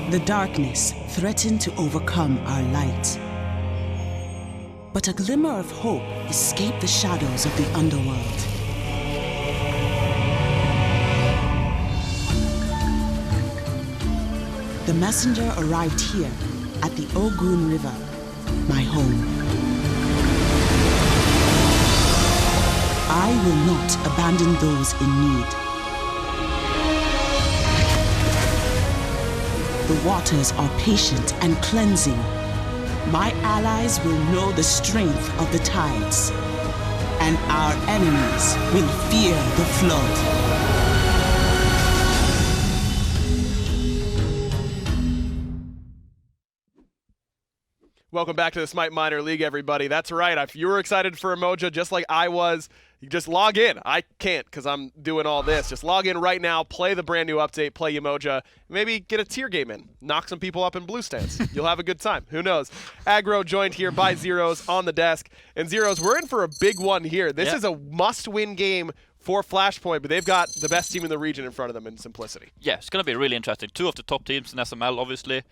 The darkness threatened to overcome our light. But a glimmer of hope escaped the shadows of the underworld. The messenger arrived here at the Ogun River, my home. I will not abandon those in need. The waters are patient and cleansing. My allies will know the strength of the tides, and our enemies will fear the flood. Welcome back to the SMITE Minor League, everybody. That's right. If you were excited for Emoja just like I was, you just log in. I can't because I'm doing all this. Just log in right now, play the brand new update, play Emoja, maybe get a tier game in, knock some people up in blue stands. You'll have a good time. Who knows? Aggro joined here by Zeros on the desk. And Zeros, we're in for a big one here. This is a must-win game for Flashpoint, but they've got the best team in the region in front of them in Simplicity. Yeah, it's going to be really interesting. Two of the top teams in SML, obviously.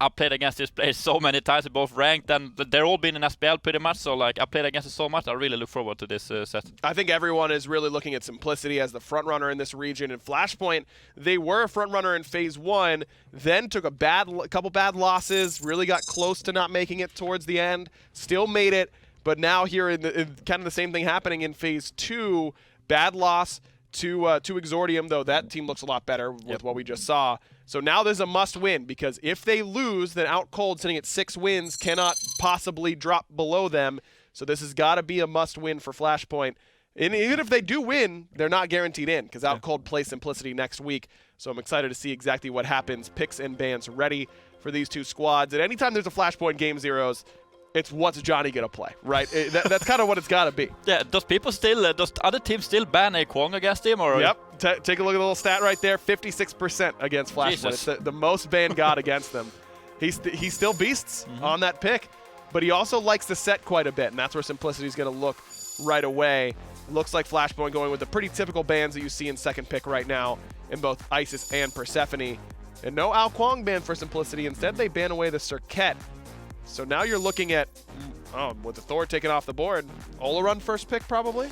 I've played against these players so many times, both ranked, and they're all been in SPL pretty much, so like I played against it so much, I really look forward to this set. I think everyone is really looking at Simplicity as the front runner in this region. In Flashpoint, they were a front runner in Phase 1, then took a couple bad losses, really got close to not making it towards the end, still made it, but now here in kind of the same thing happening in Phase 2, bad loss to Exordium, though that team looks a lot better with what we just saw. So now there's a must-win, because if they lose, then OutCold, sitting at 6 wins, cannot possibly drop below them. So this has got to be a must-win for Flashpoint. And even if they do win, they're not guaranteed in, because OutCold plays Simplicity next week. So I'm excited to see exactly what happens. Picks and bans ready for these two squads. And anytime there's a Flashpoint game, Zeros, it's what's Johnny gonna play, right? That's kind of what it's got to be. Yeah, does other teams still ban a Kuang against him? Or? Yep, take a look at the little stat right there, 56% against Flashpoint. It's the most ban got against them. He still beasts on that pick, but he also likes the set quite a bit, and that's where Simplicity's gonna look right away. Looks like Flashpoint going with the pretty typical bans that you see in second pick right now in both Isis and Persephone. And no Ao Kuang ban for Simplicity. Instead, they ban away the Cirquet. So now you're looking at, with the Thor taken off the board, Ullr first pick probably?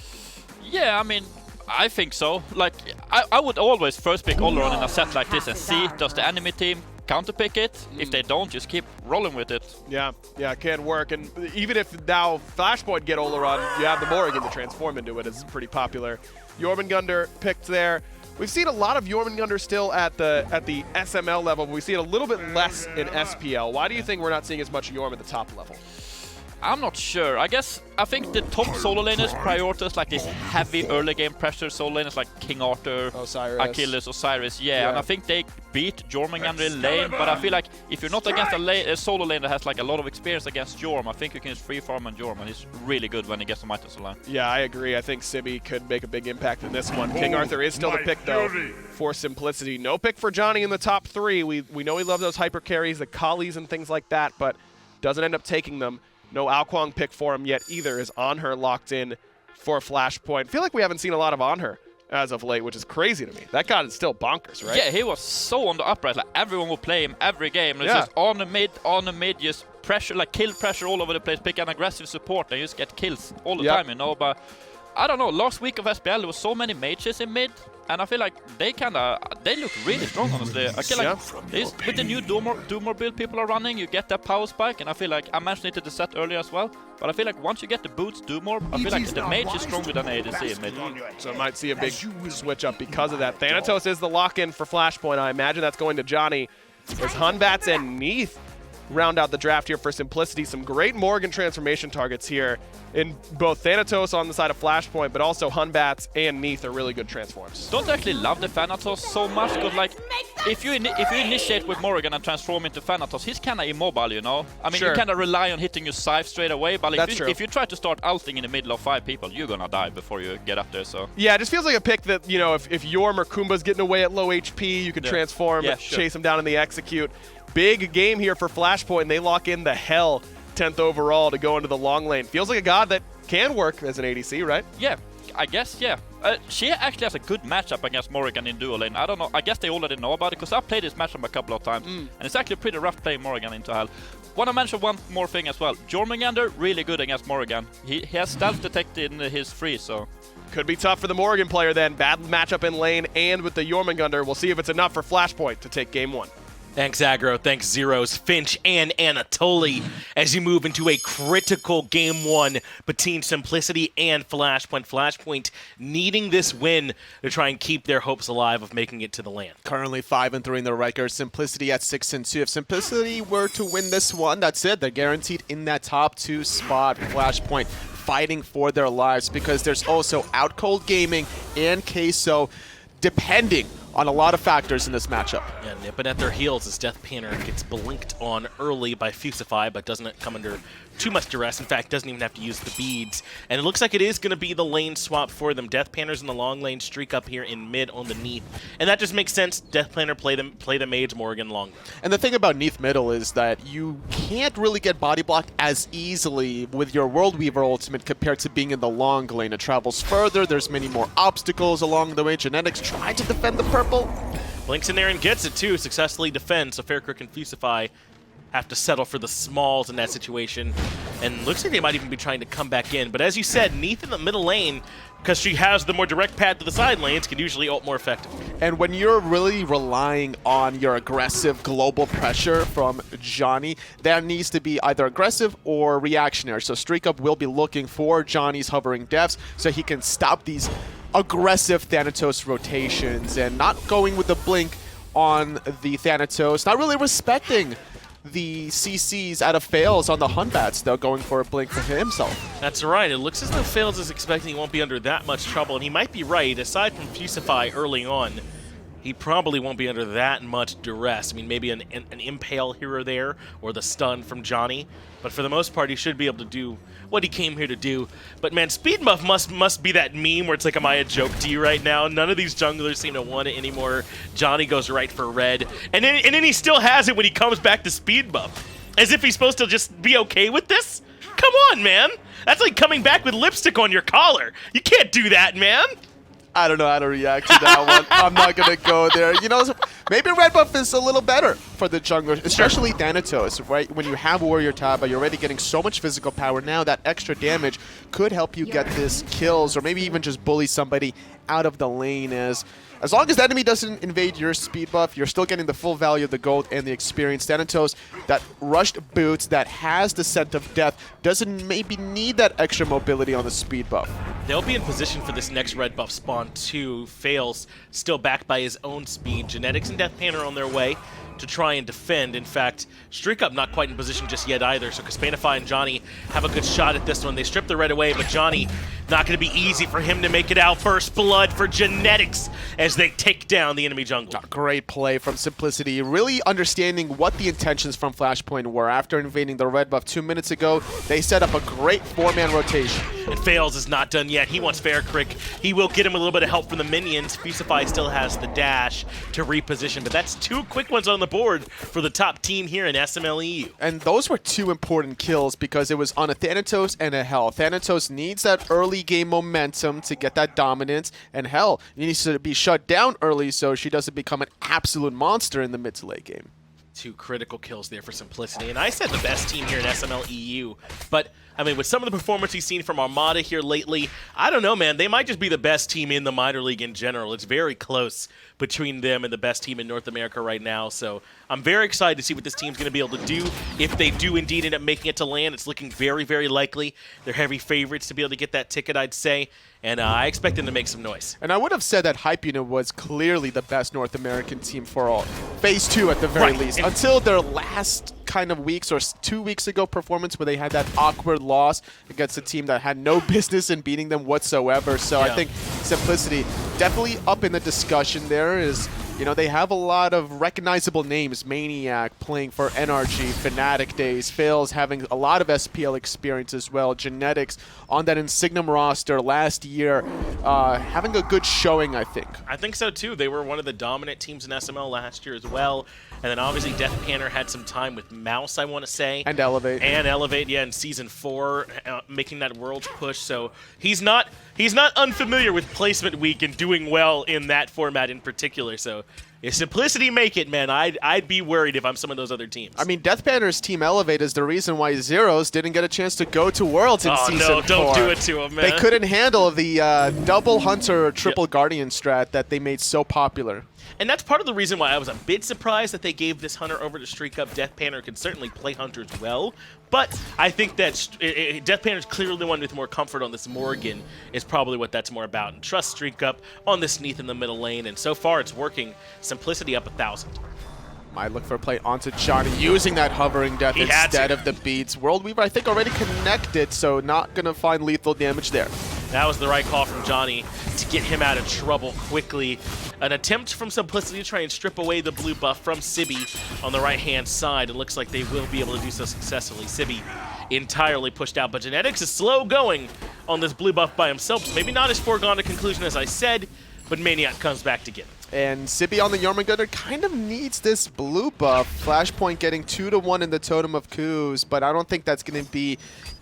Yeah, I mean, I think so. Like, I would always first pick Ullr in a set like this and see, does the enemy team counterpick it? If they don't, just keep rolling with it. Yeah, it can work. And even if now Flashpoint get Ullr, you have the Morrigan to transform into it. It's pretty popular. Jormungandr picked there. We've seen a lot of Jormungandr still at the SML level, but we see it a little bit less in SPL. Why do you think we're not seeing as much Jorm at the top level? I'm not sure. I think the top solo laners prioritize like this heavy early game pressure solo laners like King Arthur, Achilles, Osiris. Yeah, and I think they beat Jormungandr in lane, but I feel like if you're not against a solo lane that has like a lot of experience against Jorm, I think you can just free farm on Jorm, and he's really good when he gets some items line. Yeah, I agree. I think Sibi could make a big impact in this one. King Arthur is still the pick though for Simplicity. No pick for Johnny in the top 3. We know he loves those hyper carries, the Kali's and things like that, but doesn't end up taking them. No Ao Kuang pick for him yet either, is Anhur locked in for Flashpoint. feel like we haven't seen a lot of Anhur as of late, which is crazy to me. That guy is still bonkers, right? Yeah, he was so on the upright. Like everyone would play him every game. And it's just on the mid, just pressure, like kill pressure all over the place, pick an aggressive support, and you just get kills all the time, you know. But I don't know, last week of SPL, there was so many mages in mid, and I feel like they look really strong, honestly. I feel like with the new Doomer build people are running, you get that power spike, and I feel like I mentioned it in the set earlier as well, but I feel like once you get the boots Doomer, I feel like the mage is stronger than ADC in mid. So I might see a big switch up because of that. Thanatos is the lock-in for Flashpoint. I imagine that's going to Johnny. As Batz and Neith round out the draft here for Simplicity. Some great Morrigan transformation targets here in both Thanatos on the side of Flashpoint, but also Batz and Neith are really good transforms. Don't actually love the Thanatos so much, because like if you initiate with Morrigan and transform into Thanatos, he's kind of immobile, you know. I mean, you kind of rely on hitting your scythe straight away, but like if you try to start ulting in the middle of 5 people, you're gonna die before you get up there. So yeah, it just feels like a pick that, you know, if Jorm or Kumba's getting away at low HP, you can transform, chase him down in the execute. Big game here for Flashpoint, and they lock in the Hell 10th overall to go into the long lane. Feels like a god that can work as an ADC, right? Yeah, I guess, yeah. She actually has a good matchup against Morrigan in duo lane. I don't know, I guess they already know about it, because I've played this matchup a couple of times, and it's actually pretty rough playing Morrigan into hell. Want to mention one more thing as well. Jormungandr, really good against Morrigan. He has stealth detect in his freeze, so... Could be tough for the Morrigan player then. Bad matchup in lane and with the Jormungandr. We'll see if it's enough for Flashpoint to take game 1. Thanks, Aggro. Thanks, Zeros, Finch, and Anatoly as you move into a critical Game 1 between Simplicity and Flashpoint. Flashpoint needing this win to try and keep their hopes alive of making it to the LAN. Currently 5-3 in the record. Simplicity at 6-2. If Simplicity were to win this one, that's it. They're guaranteed in that top 2 spot. Flashpoint fighting for their lives because there's also Outcold Gaming and Queso depending on a lot of factors in this matchup. Yeah, nipping at their heels as DeathPanter gets blinked on early by Fusify, but doesn't come under too much duress. In fact, doesn't even have to use the beads. And it looks like it is going to be the lane swap for them. DeathPanter's in the long lane, StreakUp here in mid on the Neith. And that just makes sense. DeathPanter play the mage, Morrigan long lane. And the thing about Neith middle is that you can't really get body blocked as easily with your World Weaver ultimate compared to being in the long lane. It travels further, there's many more obstacles along the way. Genetics try to defend the purple. Blinks in there and gets it too, successfully defends. So FaraKrik and Fusify have to settle for the smalls in that situation. And looks like they might even be trying to come back in. But as you said, Neith in the middle lane, because she has the more direct path to the side lanes, can usually ult more effectively. And when you're really relying on your aggressive global pressure from Dzoni, that needs to be either aggressive or reactionary. So StreakUp will be looking for Johnny's hovering deaths so he can stop these aggressive Thanatos rotations and not going with the blink on the Thanatos, not really respecting the CCs out of Faeles on the Hunbats, though, going for a blink for himself. That's right. It looks as though Faeles is expecting he won't be under that much trouble, and he might be right. Aside from Fusify early on, he probably won't be under that much duress. I mean, maybe an impale here or there, or the stun from Dzoni. But for the most part, he should be able to do what he came here to do. But man, Speed Buff must be that meme where it's like, am I a joke to you right now? None of these junglers seem to want it anymore. Dzoni goes right for red. And then he still has it when he comes back to Speed Buff. As if he's supposed to just be okay with this? Come on, man. That's like coming back with lipstick on your collar. You can't do that, man. I don't know how to react to that one. I'm not going to go there. You know, maybe red buff is a little better for the junglers, especially Thanatos, right? When you have Warrior Taba, you're already getting so much physical power. Now that extra damage could help you get this kills or maybe even just bully somebody out of the lane. As long as the enemy doesn't invade your speed buff, you're still getting the full value of the gold and the experience. Thanatos, that rushed boots, that has the scent of death, doesn't maybe need that extra mobility on the speed buff. They'll be in position for this next red buff spawn too. Faeles still backed by his own speed. Genetics and DeathPanter on their way to try and defend. In fact, StreakUp not quite in position just yet either, so Kespainify and Dzoni have a good shot at this one. They strip the red away, but Dzoni, not going to be easy for him to make it out. First blood for Genetics as they take down the enemy jungle. Great play from Simplicity, really understanding what the intentions from Flashpoint were. After invading the red buff 2 minutes ago, they set up a great 4-man rotation. And Faeles is not done yet. He wants FaraKrik. He will get him a little bit of help from the minions. Fusify still has the dash to reposition, but that's 2 quick ones on the board for the top team here in SMLEU. And those were 2 important kills because it was on a Thanatos and a Hell. Thanatos needs that early game momentum to get that dominance, and Hell needs to be shut down early so she doesn't become an absolute monster in the mid to late game. 2 critical kills there for Simplicity. And I said the best team here in SMLEU, but I mean, with some of the performance we've seen from Armada here lately, I don't know, man. They might just be the best team in the minor league in general. It's very close between them and the best team in North America right now. So I'm very excited to see what this team's going to be able to do. If they do indeed end up making it to LAN, it's looking very, very likely. They're heavy favorites to be able to get that ticket, I'd say. And I expect them to make some noise. And I would have said that Hype Unit was clearly the best North American team for all. Phase 2 at the very least. Until their last kind of weeks or 2 weeks ago performance where they had that awkward loss against a team that had no business in beating them whatsoever. So I think Simplicity definitely up in the discussion there. Is, you know, they have a lot of recognizable names. maniaKK playing for NRG, Fnatic days, Faeles having a lot of SPL experience as well. Genetics on that Insignum roster last year, having a good showing, I think. I think so too. They were one of the dominant teams in SML last year as well. And then obviously DeathPanter had some time with Mouse, I want to say. And Elevate. And Elevate, yeah, in Season 4, making that Worlds push. So he's not unfamiliar with Placement Week and doing well in that format in particular. So if Simplicity make it, man, I'd be worried if I'm some of those other teams. I mean, DeathPanter's Team Elevate is the reason why Zeros didn't get a chance to go to Worlds in Season 4. Oh, no, don't do it to him, man. They couldn't handle the double Hunter or triple Guardian strat that they made so popular. And that's part of the reason why I was a bit surprised that they gave this Hunter over to StreakUp. DeathPanter can certainly play Hunters well, but I think that DeathPanter's clearly the one with more comfort on this Morrigan is probably what that's more about. And trust StreakUp on this Neith in the middle lane, and so far it's working. Simplicity up 1,000. Might look for a play onto Dzoni, using that hovering death instead of the beats. Worldweaver, I think, already connected, so not going to find lethal damage there. That was the right call from Dzoni to get him out of trouble quickly. An attempt from Simplicity to try and strip away the blue buff from Sibi on the right-hand side. It looks like they will be able to do so successfully. Sibi entirely pushed out, but Genetics is slow going on this blue buff by himself, so maybe not as foregone a conclusion as I said, but maniaKK comes back to get him. And Sibi on the Jormungandr kind of needs this blue buff. Flashpoint getting 2-1 in the Totem of Coups, but I don't think that's going to be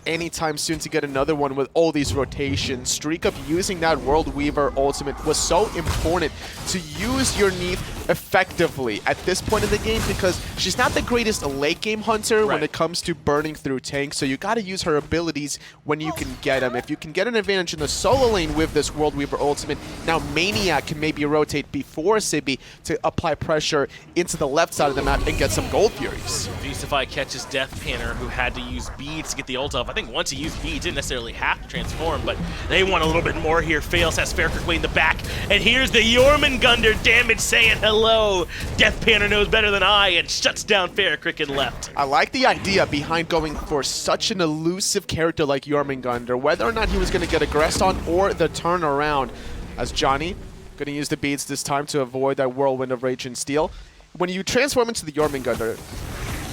anytime soon to get another one with all these rotations. StreakUp using that Worldweaver ultimate was so important to use your Neith effectively at this point in the game, because she's not the greatest late game hunter when it comes to burning through tanks, so you got to use her abilities when you can get them. If you can get an advantage in the solo lane with this Worldweaver ultimate, now maniaKK can maybe rotate before Sibi to apply pressure into the left side of the map and get some Gold Furies. Fusify catches DeathPanter, who had to use beads to get the ult off. I think once he used beads, didn't necessarily have to transform, but they want a little bit more here. Faeles has FaraKrik way in the back, and here's the Jormungandr damage saying hello. DeathPanter knows better than I and shuts down FaraKrik and left. I like the idea behind going for such an elusive character like Jormungandr, whether or not he was going to get aggressed on or the turnaround, as Dzoni going to use the beads this time to avoid that Whirlwind of Rage and Steel. When you transform into the Jormungandr,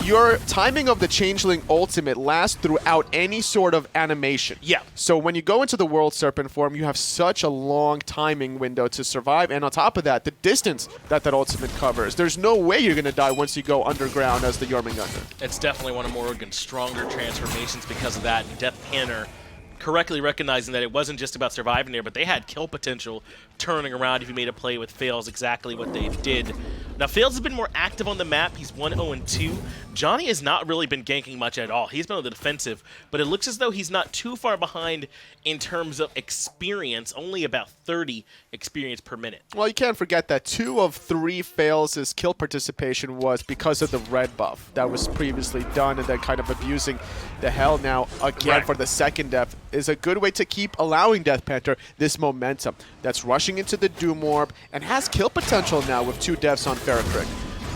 your timing of the Changeling ultimate lasts throughout any sort of animation. Yeah. So when you go into the World Serpent form, you have such a long timing window to survive, and on top of that, the distance that ultimate covers. There's no way you're going to die once you go underground as the Jormungandr. It's definitely one of Morrigan's stronger transformations because of that. DeathPanter correctly recognizing that it wasn't just about surviving there, but they had kill potential turning around if you made a play with Faeles, exactly what they did. Now, Faeles has been more active on the map. He's 1-0-2. Dzoni has not really been ganking much at all. He's been on the defensive, but it looks as though he's not too far behind in terms of experience, only about 30 experience per minute. Well, you can't forget that 2 of 3 Faeles' kill participation was because of the red buff that was previously done, and then kind of abusing the hell now again for the second death is a good way to keep allowing DeathPanter this momentum. That's rushing into the Doom Orb and has kill potential now with 2 deaths on FaraKrik.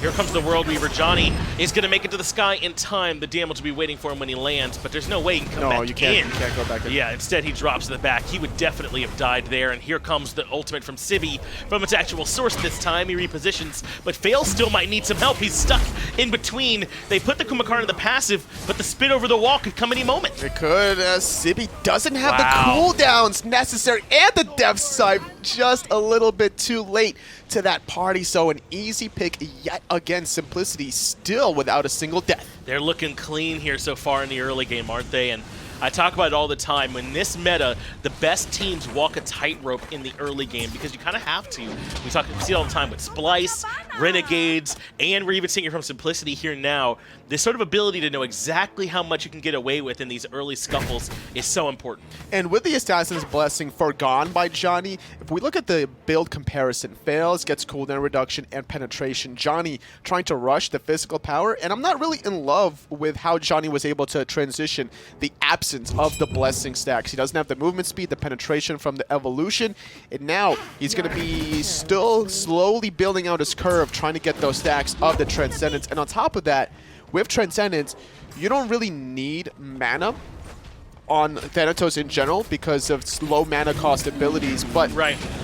Here comes the Worldweaver. Dzoni is going to make it to the sky in time. The damage will be waiting for him when he lands, but there's no way he can come back in. You can't go back in. Yeah, instead he drops to the back. He would definitely have died there, and here comes the ultimate from Sibi from its actual source this time. He repositions, but Faeles still might need some help. He's stuck in between. They put the Kumbhakarna in the passive, but the spin over the wall could come any moment. It could, as Sibi doesn't have the cooldowns necessary, and the death side just a little bit too late to that party, so an easy pick yet again. Simplicity still without a single death. They're looking clean here so far in the early game, aren't they? And I talk about it all the time. When this meta, the best teams walk a tightrope in the early game because you kind of have to. We see it all the time with Splice, Renegades, and we're even seeing it from Simplicity here now. This sort of ability to know exactly how much you can get away with in these early scuffles is so important. And with the Assassin's Blessing forgone by Dzoni, if we look at the build comparison, Faeles gets cooldown reduction and penetration. Dzoni trying to rush the physical power, and I'm not really in love with how Dzoni was able to transition the absence of the Blessing stacks. He doesn't have the movement speed, the penetration from the evolution, and now he's going to be still slowly building out his curve, trying to get those stacks of the Transcendence. And on top of that, with Transcendence, you don't really need mana on Thanatos in general because of low mana cost abilities, but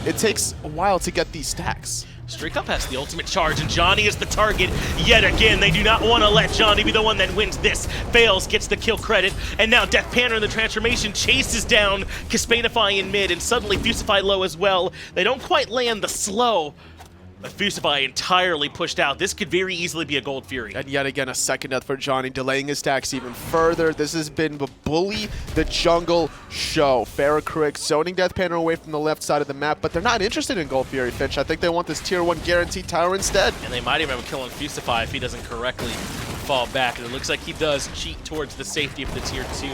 it takes a while to get these stacks. StreakUp has the ultimate charge, and Dzoni is the target yet again. They do not want to let Dzoni be the one that wins this. Faeles gets the kill credit, and now DeathPanter in the transformation chases down Kespainify in mid, and suddenly Fusify low as well. They don't quite land the slow, But Fusify entirely pushed out. This could very easily be a Gold Fury. And yet again, a second death for Dzoni, delaying his stacks even further. This has been the bully the jungle show. FaraKrik zoning DeathPanter away from the left side of the map, but they're not interested in Gold Fury, Finch. I think they want this tier 1 guaranteed tower instead. And they might even have a kill on Fusify if he doesn't correctly fall back. And it looks like he does cheat towards the safety of the tier 2.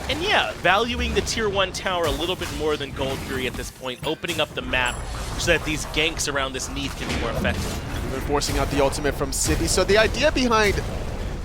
And yeah, valuing the tier 1 tower a little bit more than Gold Fury at this point, opening up the map so that these ganks around this Neith can be more effective. They're forcing out the ultimate from Sibi. So the idea behind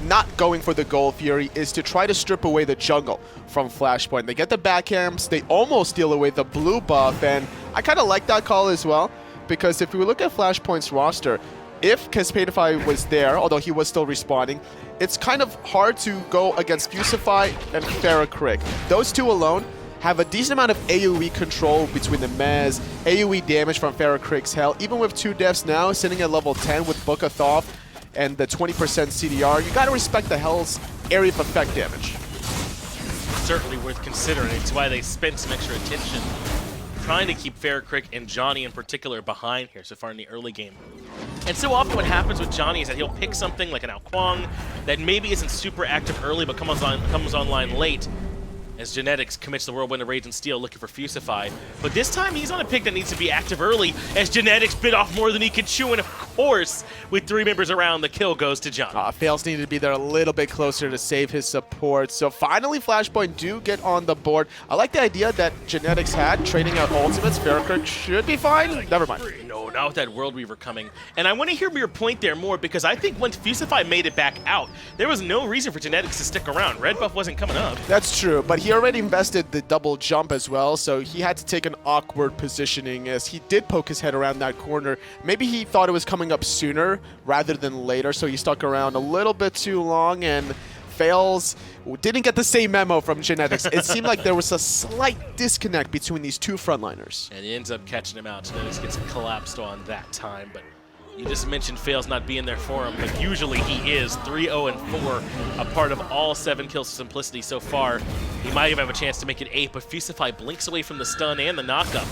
not going for the Gold Fury is to try to strip away the jungle from Flashpoint. They get the backcamps, they almost steal away the blue buff, and I kind of like that call as well, because if we look at Flashpoint's roster, if Kespainify was there, although he was still respawning, it's kind of hard to go against Fusify and FaraKrik. Those two alone have a decent amount of AoE control between the Mez, AoE damage from FaraKrik's Hell. Even with 2 deaths now, sitting at level 10 with Book of Thoth and the 20% CDR, you gotta respect the Hell's area of effect damage. Certainly worth considering. It's why they spent some extra attention trying to keep FaraKrik and Dzoni in particular behind here so far in the early game. And so often what happens with Dzoni is that he'll pick something like an Kuang that maybe isn't super active early but comes online late, as Genetics commits the Whirlwind of Rage and Steel looking for Fusify. But this time he's on a pick that needs to be active early, as Genetics bit off more than he can chew, and of course, with 3 members around, the kill goes to Dzoni. Faeles needed to be there a little bit closer to save his support. So finally Flashpoint do get on the board. I like the idea that Genetics had, trading out ultimates. FaraKrik should be fine. Never mind. No, not with that World Weaver coming. And I want to hear your point there more, because I think once Fusify made it back out, there was no reason for Genetics to stick around. Red buff wasn't coming up. That's true, but he already invested the double jump as well, so he had to take an awkward positioning as he did poke his head around that corner. Maybe he thought it was coming up sooner rather than later, so he stuck around a little bit too long, and Faeles didn't get the same memo from Genetics. It seemed like there was a slight disconnect between these two frontliners. And he ends up catching him out. Genetics gets collapsed on that time, but you just mentioned Faeles not being there for him, but usually he is. 3-0-4, a part of all 7 kills for Simplicity so far. He might even have a chance to make it 8, but Fusify blinks away from the stun and the knockup,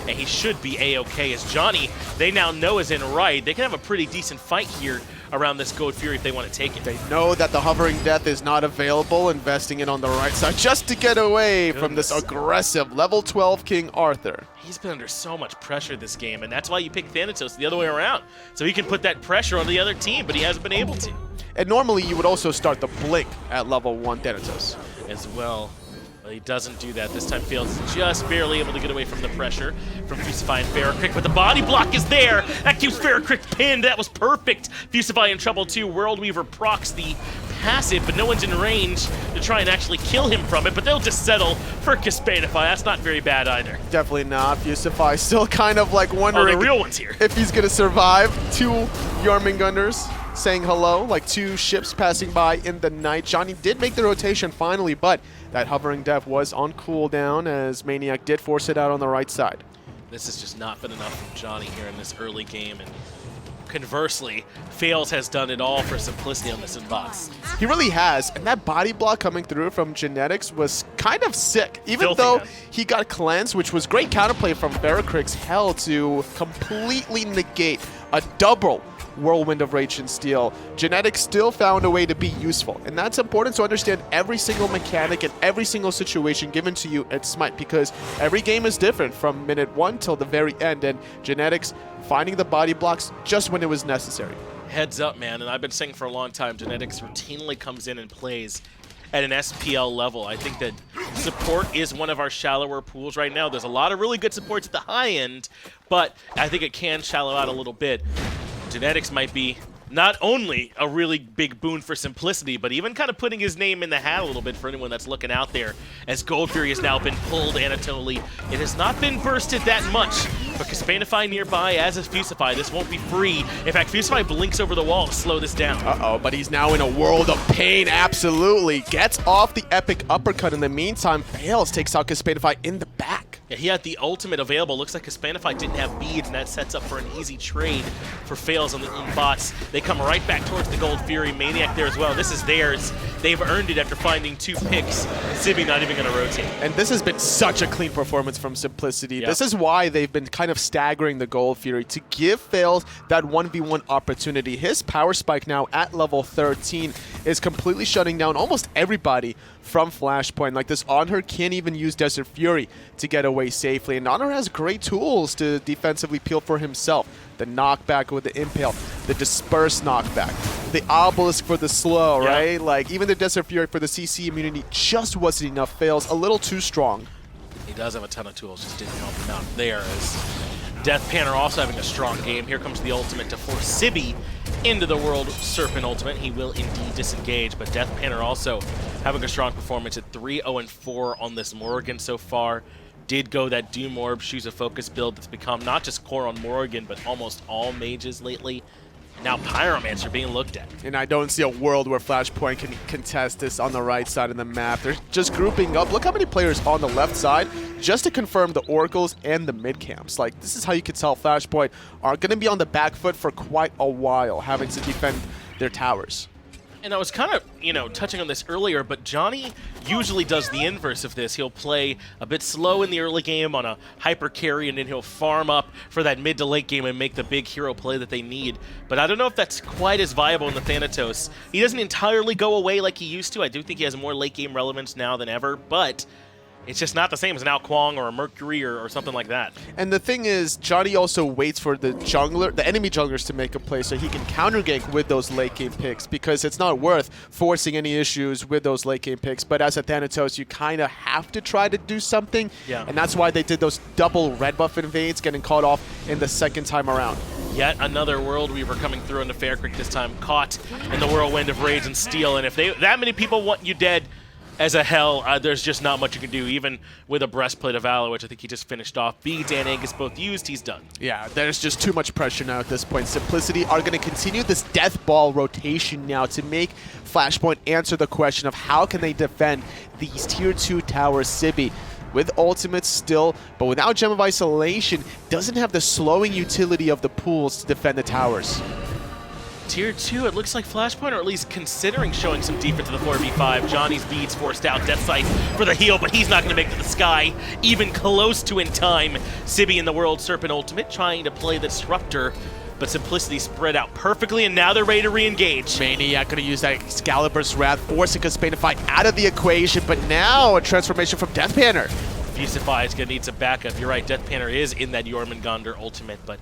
and he should be A-okay. As Dzoni, they now know, is in right. They can have a pretty decent fight here around this Gold Fury if they want to take it. They know that the Hovering Death is not available, investing it on the right side just to get away from this aggressive level 12 King Arthur. He's been under so much pressure this game, and that's why you pick Thanatos the other way around, so he can put that pressure on the other team, but he hasn't been able to. And normally you would also start the Blink at level 1 Thanatos. As well. But he doesn't do that. This time Faeles is just barely able to get away from the pressure from Fusify and FaraKrik, but the body block is there. That keeps FaraKrik pinned. That was perfect. Fusify in trouble too. World Weaver procs the passive, but no one's in range to try and actually kill him from it, but they'll just settle for Kespainify. That's not very bad either. Definitely not. Fusify still kind of like wondering the real one's here. If he's going to survive. 2 Jormungandrs saying hello, like 2 ships passing by in the night. Dzoni did make the rotation finally, but that Hovering Death was on cooldown as maniaKK did force it out on the right side. This has just not been enough from Dzoni here in this early game, and conversely, Faeles has done it all for Simplicity on this inbox. He really has, and that body block coming through from Genetics was kind of sick. Even Filthy, though man. he got cleansed, which was great counterplay from FaraKrik's Hell to completely negate a double Whirlwind of Rage and Steel. Genetics still found a way to be useful, and that's important to understand every single mechanic and every single situation given to you at SMITE, because every game is different from minute 1 till the very end, and Genetics finding the body blocks just when it was necessary. Heads up, man, and I've been saying for a long time, Genetics routinely comes in and plays at an SPL level. I think that support is one of our shallower pools right now. There's a lot of really good supports at the high end, but I think it can shallow out a little bit. Genetics might be not only a really big boon for Simplicity, but even kind of putting his name in the hat a little bit for anyone that's looking out there, as Gold Fury has now been pulled anatolally. It has not been bursted that much, but Kespainify nearby, as is Fusify. This won't be free. In fact, Fusify blinks over the wall to slow this down. Uh-oh, but he's now in a world of pain, absolutely. Gets off the epic uppercut in the meantime. Faeles takes out Kespainify in the back. Yeah, he had the ultimate available. Looks like Kespainify didn't have beads, and that sets up for an easy trade for Faeles on the bots. They come right back towards the Gold Fury. maniaKK there as well. This is theirs. They've earned it after finding 2 picks. Sibi not even going to rotate. And this has been such a clean performance from Simplicity. Yep. This is why they've been kind of staggering the Gold Fury, to give Faeles that 1v1 opportunity. His power spike now at level 13 is completely shutting down almost everybody from Flashpoint. Like, this Anhur can't even use Desert Fury to get away safely. And Anhur has great tools to defensively peel for himself. The knockback with the Impale, the Disperse knockback, the Obelisk for the slow, right? Like, even the Desert Fury for the CC immunity just wasn't enough. Faeles a little too strong. He does have a ton of tools, just didn't help him out there. As DeathPanter also having a strong game. Here comes the ultimate to force Sibi into the World Serpent ultimate. He will indeed disengage, but DeathPanter also having a strong performance at 3-0-4 on this Morrigan so far. Did go that Doom Orb, Shoes of Focus build that's become not just core on Morrigan, but almost all mages lately. Now Pyromancer being looked at. And I don't see a world where Flashpoint can contest this on the right side of the map. They're just grouping up. Look how many players on the left side just to confirm the Oracles and the mid camps. Like, this is how you can tell Flashpoint are going to be on the back foot for quite a while, having to defend their towers. And I was kind of, touching on this earlier, but Dzoni usually does the inverse of this. He'll play a bit slow in the early game on a hyper carry, and then he'll farm up for that mid to late game and make the big hero play that they need. But I don't know if that's quite as viable in the Thanatos. He doesn't entirely go away like he used to. I do think he has more late game relevance now than ever, but it's just not the same as now Kuang or a Mercury or something like that. And the thing is, Dzoni also waits for the enemy junglers to make a play so he can counter gank with those late game picks, because it's not worth forcing any issues with those late game picks. But as a Thanatos, you kind of have to try to do something. Yeah. And that's why they did those double red buff invades, getting caught off in the second time around. Yet another World Weaver coming through into FaraKrik, this time caught in the whirlwind of Rage and Steel. And if that many people want you dead as a hell, there's just not much you can do, even with a Breastplate of Valor, which I think he just finished off. Beads and Angus both used, he's done. Yeah, there's just too much pressure now at this point. Simplicity are going to continue this death ball rotation now to make Flashpoint answer the question of how can they defend these tier 2 towers. Sibi with ultimates still, but without Gem of Isolation, doesn't have the slowing utility of the pools to defend the towers. Tier 2, it looks like Flashpoint, or at least considering showing some defense to the 4v5. Dzoni's beads forced out, Death Sight for the heal, but he's not going to make it to the sky, even close to in time. Sibi in the World Serpent ultimate, trying to play the Disruptor, but Simplicity spread out perfectly, and now they're ready to re-engage. maniaKK going to use that Excalibur's Wrath, forcing Kespainify out of the equation, but now a transformation from DeathPanter. Fusify is going to need some backup. You're right, DeathPanter is in that Jormungandr ultimate, but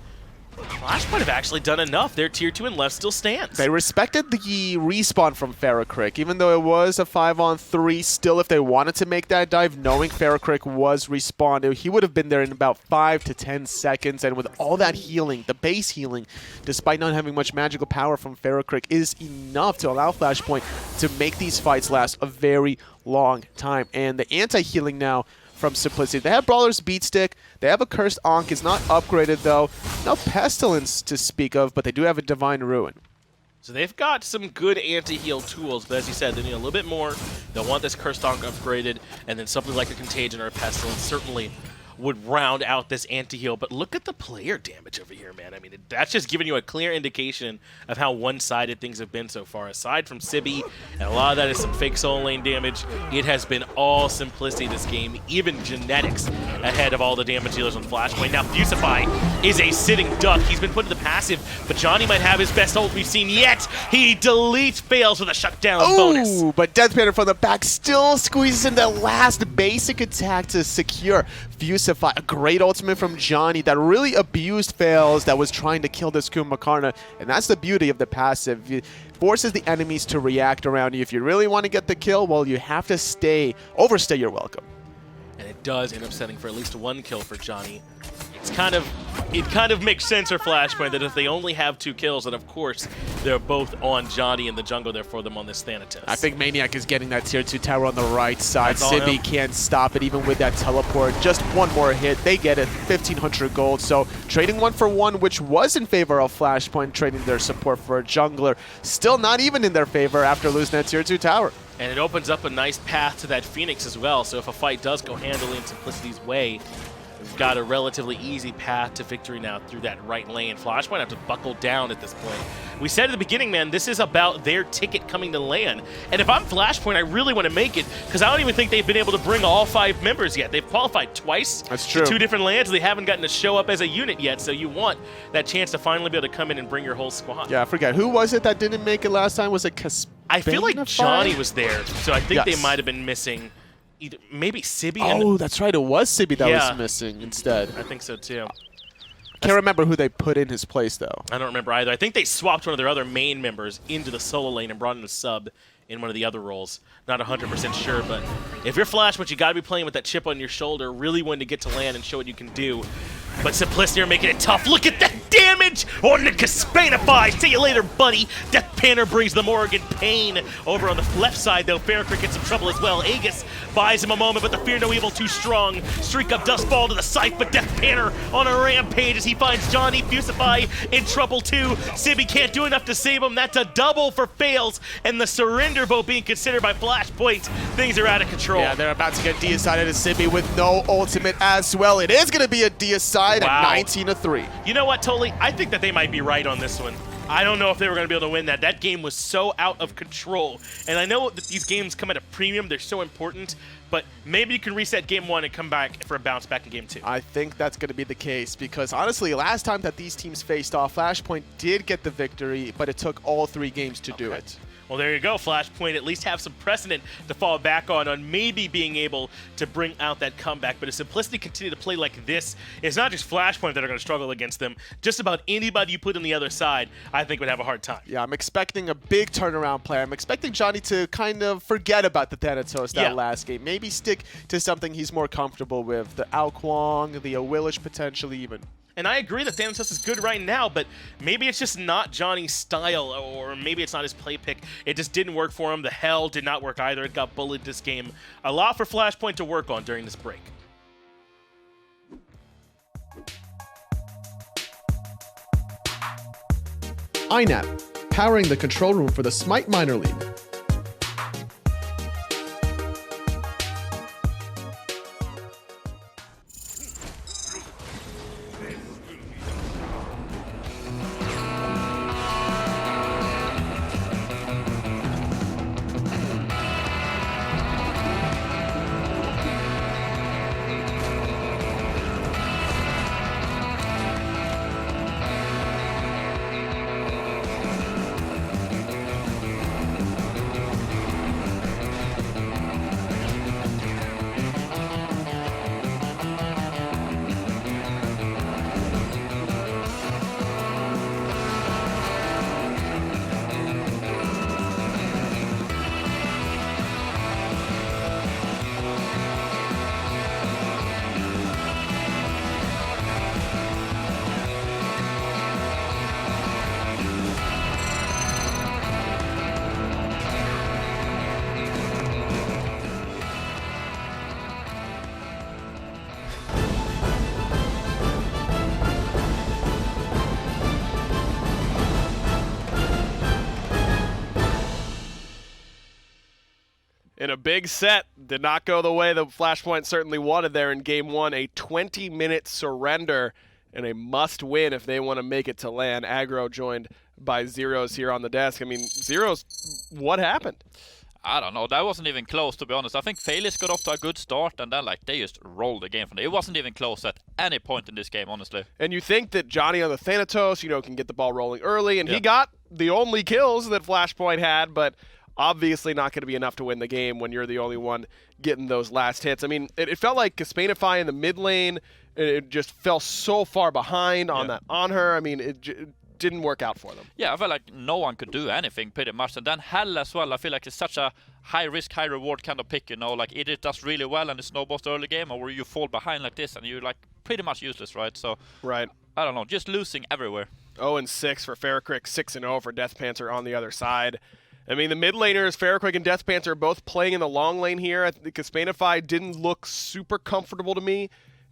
Flashpoint have actually done enough. Their tier 2 and left still stands. They respected the respawn from FaraKrik, even though it was a 5-on-3. Still, if they wanted to make that dive, knowing FaraKrik was respawned, he would have been there in about 5 to 10 seconds. And with all that healing, the base healing, despite not having much magical power from FaraKrik, is enough to allow Flashpoint to make these fights last a very long time. And the anti-healing now from Simplicity. They have Brawler's Beatstick. They have a Cursed Ankh. It's not upgraded, though. No Pestilence to speak of, but they do have a Divine Ruin. So they've got some good anti-heal tools, but as you said, they need a little bit more. They'll want this Cursed Ankh upgraded, and then something like a Contagion or a Pestilence certainly would round out this anti-heal. But look at the player damage over here, man. I mean, that's just giving you a clear indication of how one-sided things have been so far. Aside from Sibi, and a lot of that is some fake soul lane damage, it has been all Simplicity this game, even Genetics ahead of all the damage dealers on Flashpoint. Now, Fusify is a sitting duck. He's been put in the passive, but Dzoni might have his best ult we've seen yet. He deletes Faeles with a shutdown bonus. Ooh, but DeathPanter from the back still squeezes in the last basic attack to secure Fusify. A great ultimate from Dzoni that really abused Faeles that was trying to kill this Kumbhakarna, and that's the beauty of the passive. It forces the enemies to react around you. If you really want to get the kill, well, you have to overstay your welcome. And it does end up setting for at least one kill for Dzoni. It kind of makes sense for Flashpoint that if they only have 2 kills, then of course they're both on Dzoni in the jungle there for them on this Thanatos. I think maniaKK is getting that tier 2 tower on the right side. That's all Sibi him. can't stop it even with that teleport. Just one more hit, they get it, 1,500 gold. So trading 1 for 1, which was in favor of Flashpoint, trading their support for a jungler, still not even in their favor after losing that tier 2 tower. And it opens up a nice path to that Phoenix as well, so if a fight does go handily in Simplicity's way, We've got a relatively easy path to victory now through that right lane. Flashpoint have to buckle down at this point. We said at the beginning, man, this is about their ticket coming to LAN. And if I'm Flashpoint, I really want to make it, because I don't even think they've been able to bring all 5 members yet. They've qualified twice. That's true. To 2 different LANs. They haven't gotten to show up as a unit yet, so you want that chance to finally be able to come in and bring your whole squad. Yeah, I forget. Who was it that didn't make it last time? Was it Kespainify? I feel like Dzoni was there, so I think they might have been missing either maybe Sibi. Oh, that's right. It was Sibi that was missing instead. I think so too. Can't remember who they put in his place though. I don't remember either. I think they swapped one of their other main members into the solo lane and brought in a sub in one of the other roles. Not 100% sure, but if you're Flashpoint, you got to be playing with that chip on your shoulder, really wanting to get to LAN and show what you can do. But Simplicity are making it tough. Look at that damage on the Kespainify. See you later, buddy. DeathPanter brings the Morrigan pain. Over on the left side, though, FaraKrik gets some trouble as well. Aegis buys him a moment, but the Fear No Evil too strong. StreakUp does fall to the scythe, but DeathPanter on a rampage as he finds Dzoni. Fusify in trouble too. Sibi can't do enough to save him. That's a double for Faeles, and the surrender vote being considered by Flashpoint. Things are out of control. Yeah, they're about to get decided to Sibi with no ultimate as well. It is going to be a deicide at 19-3. You know what, Totally? I think that they might be right on this one. I don't know if they were going to be able to win that. That game was so out of control. And I know that these games come at a premium. They're so important. But maybe you can reset game 1 and come back for a bounce back in game 2. I think that's going to be the case because, honestly, last time that these teams faced off, Flashpoint did get the victory, but it took all 3 games to do it. Well, there you go. Flashpoint at least have some precedent to fall back on maybe being able to bring out that comeback. But if Simplicity continue to play like this, it's not just Flashpoint that are going to struggle against them. Just about anybody you put on the other side, I think would have a hard time. Yeah, I'm expecting a big turnaround player. I'm expecting Dzoni to kind of forget about the Thanatos that last game. Maybe stick to something he's more comfortable with. The Kuang, the Ullr potentially even. And I agree that Thanatos is good right now, but maybe it's just not Johnny's style, or maybe it's not his play pick. It just didn't work for him. The Hell did not work either. It got bullied this game. A lot for Flashpoint to work on during this break. INAP, powering the control room for the SMITE Minor League. In a big set, did not go the way the Flashpoint certainly wanted there in Game 1. A 20-minute surrender and a must-win if they want to make it to LAN. Aggro joined by Zeros here on the desk. I mean, Zeros, what happened? I don't know. That wasn't even close, to be honest. I think Faeles got off to a good start, and then they just rolled the game from there. It wasn't even close at any point in this game, honestly. And you think that Dzoni on the Thanatos, can get the ball rolling early, and he got the only kills that Flashpoint had, but obviously not going to be enough to win the game when you're the only one getting those last hits. I mean, it felt like Kespainify in the mid lane, it just fell so far behind on that Anhur. I mean, it didn't work out for them. Yeah, I felt like no one could do anything pretty much. And then Hell as well, I feel like it's such a high risk, high reward kind of pick, like either it does really well and it snowballs the early game, or you fall behind like this and you're pretty much useless, right? So, I don't know, just losing everywhere. 0-6 for FaraKrik, 6-0 for DeathPanter on the other side. I mean, the mid laners, FaraKrik and DeathPanter, are both playing in the long lane here. The Kespainify didn't look super comfortable to me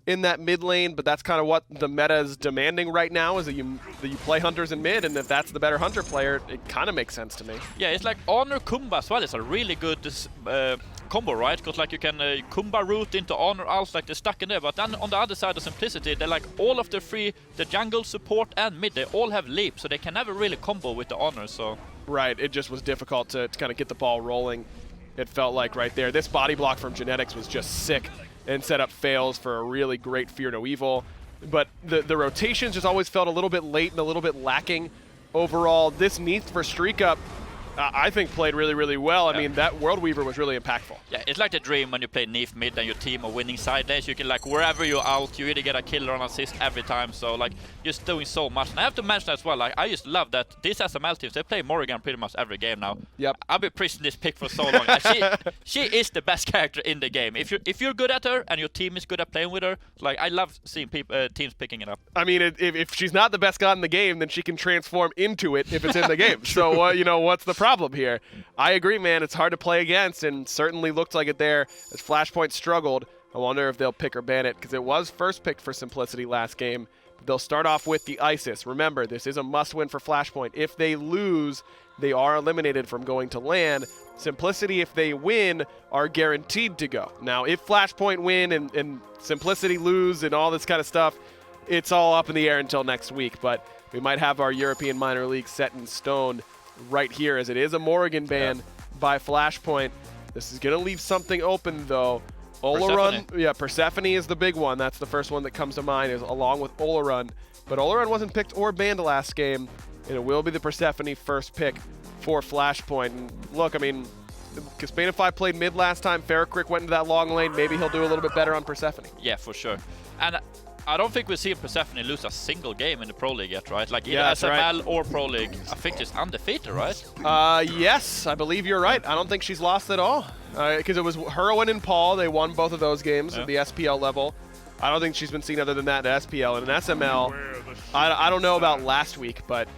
in that mid lane, but that's kind of what the meta is demanding right now, is that you play hunters in mid, and if that's the better hunter player, it kind of makes sense to me. Yeah, it's like Anhur Kumbha as well. It's a really good combo, right? Because like you can Kumbha root into Anhur ult, like they're stuck in there. But then on the other side of Simplicity, they're like all of the jungle, support, and mid, they all have leap, so they can never really combo with the Anhur. So right, it just was difficult to kind of get the ball rolling. It felt like right there. This body block from Genetics was just sick and set up Faeles for a really great Fear No Evil. But the rotations just always felt a little bit late and a little bit lacking. Overall, this Neith for StreakUp, I think played really, really well. I mean, that World Weaver was really impactful. Yeah, it's like the dream when you play Neith mid and your team are winning side lanes. You can, like, wherever you're out, you either get a kill or an assist every time. So, like, just doing so much. And I have to mention as well, like, I just love that these SML teams, they play Morrigan pretty much every game now. Yep. I've been preaching this pick for so long. She is the best character in the game. If you're good at her and your team is good at playing with her, like, I love seeing teams picking it up. I mean, if she's not the best god in the game, then she can transform into it if it's in the game. So, you know, what's the problem here? I agree, man. It's hard to play against, and certainly looked like it there as Flashpoint struggled. I wonder if they'll pick or ban it, because it was first picked for Simplicity last game. They'll start off with the Isis. Remember, this is a must-win for Flashpoint. If they lose, they are eliminated from going to LAN. Simplicity, if they win, are guaranteed to go. Now, if Flashpoint win and Simplicity lose and all this kind of stuff, it's all up in the air until next week. But we might have our European minor league set in stone right here, as it is a Morrigan ban by Flashpoint. This is going to leave something open, though. Ullr, Persephone is the big one. That's the first one that comes to mind, is along with Ullr. But Ullr wasn't picked or banned last game, and it will be the Persephone first pick for Flashpoint. And look, I mean, Kespainify played mid last time. FaraKrik went into that long lane. Maybe he'll do a little bit better on Persephone. Yeah, for sure. And I don't think we've seen Persephone lose a single game in the Pro League yet, right? Like either SML or Pro League. I think she's undefeated, right? Yes, I believe you're right. I don't think she's lost at all. Because it was Heroine and Paul. They won both of those games at the SPL level. I don't think she's been seen other than that in SPL. And in SML, I don't know about last week, but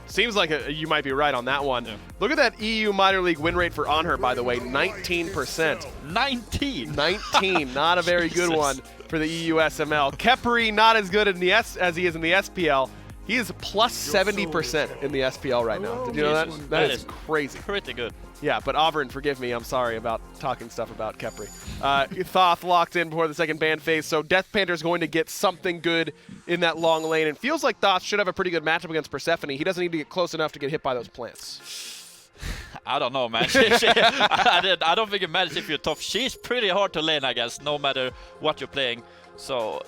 seems like you might be right on that one. Yeah. Look at that EU minor league win rate for Anhur, by the way, 19%. 19, not a very good one for the EU SML. Khepri, not as good in the as he is in the SPL. He is plus 70% in the SPL right now. Did you know that? That is crazy. Pretty good. Yeah, but Auburn, forgive me. I'm sorry about talking stuff about Khepri. Thoth locked in before the second ban phase, so DeathPanter is going to get something good in that long lane. And feels like Thoth should have a pretty good matchup against Persephone. He doesn't need to get close enough to get hit by those plants. I don't know, man. I don't think it matters if you're tough. She's pretty hard to lane, I guess, no matter what you're playing. So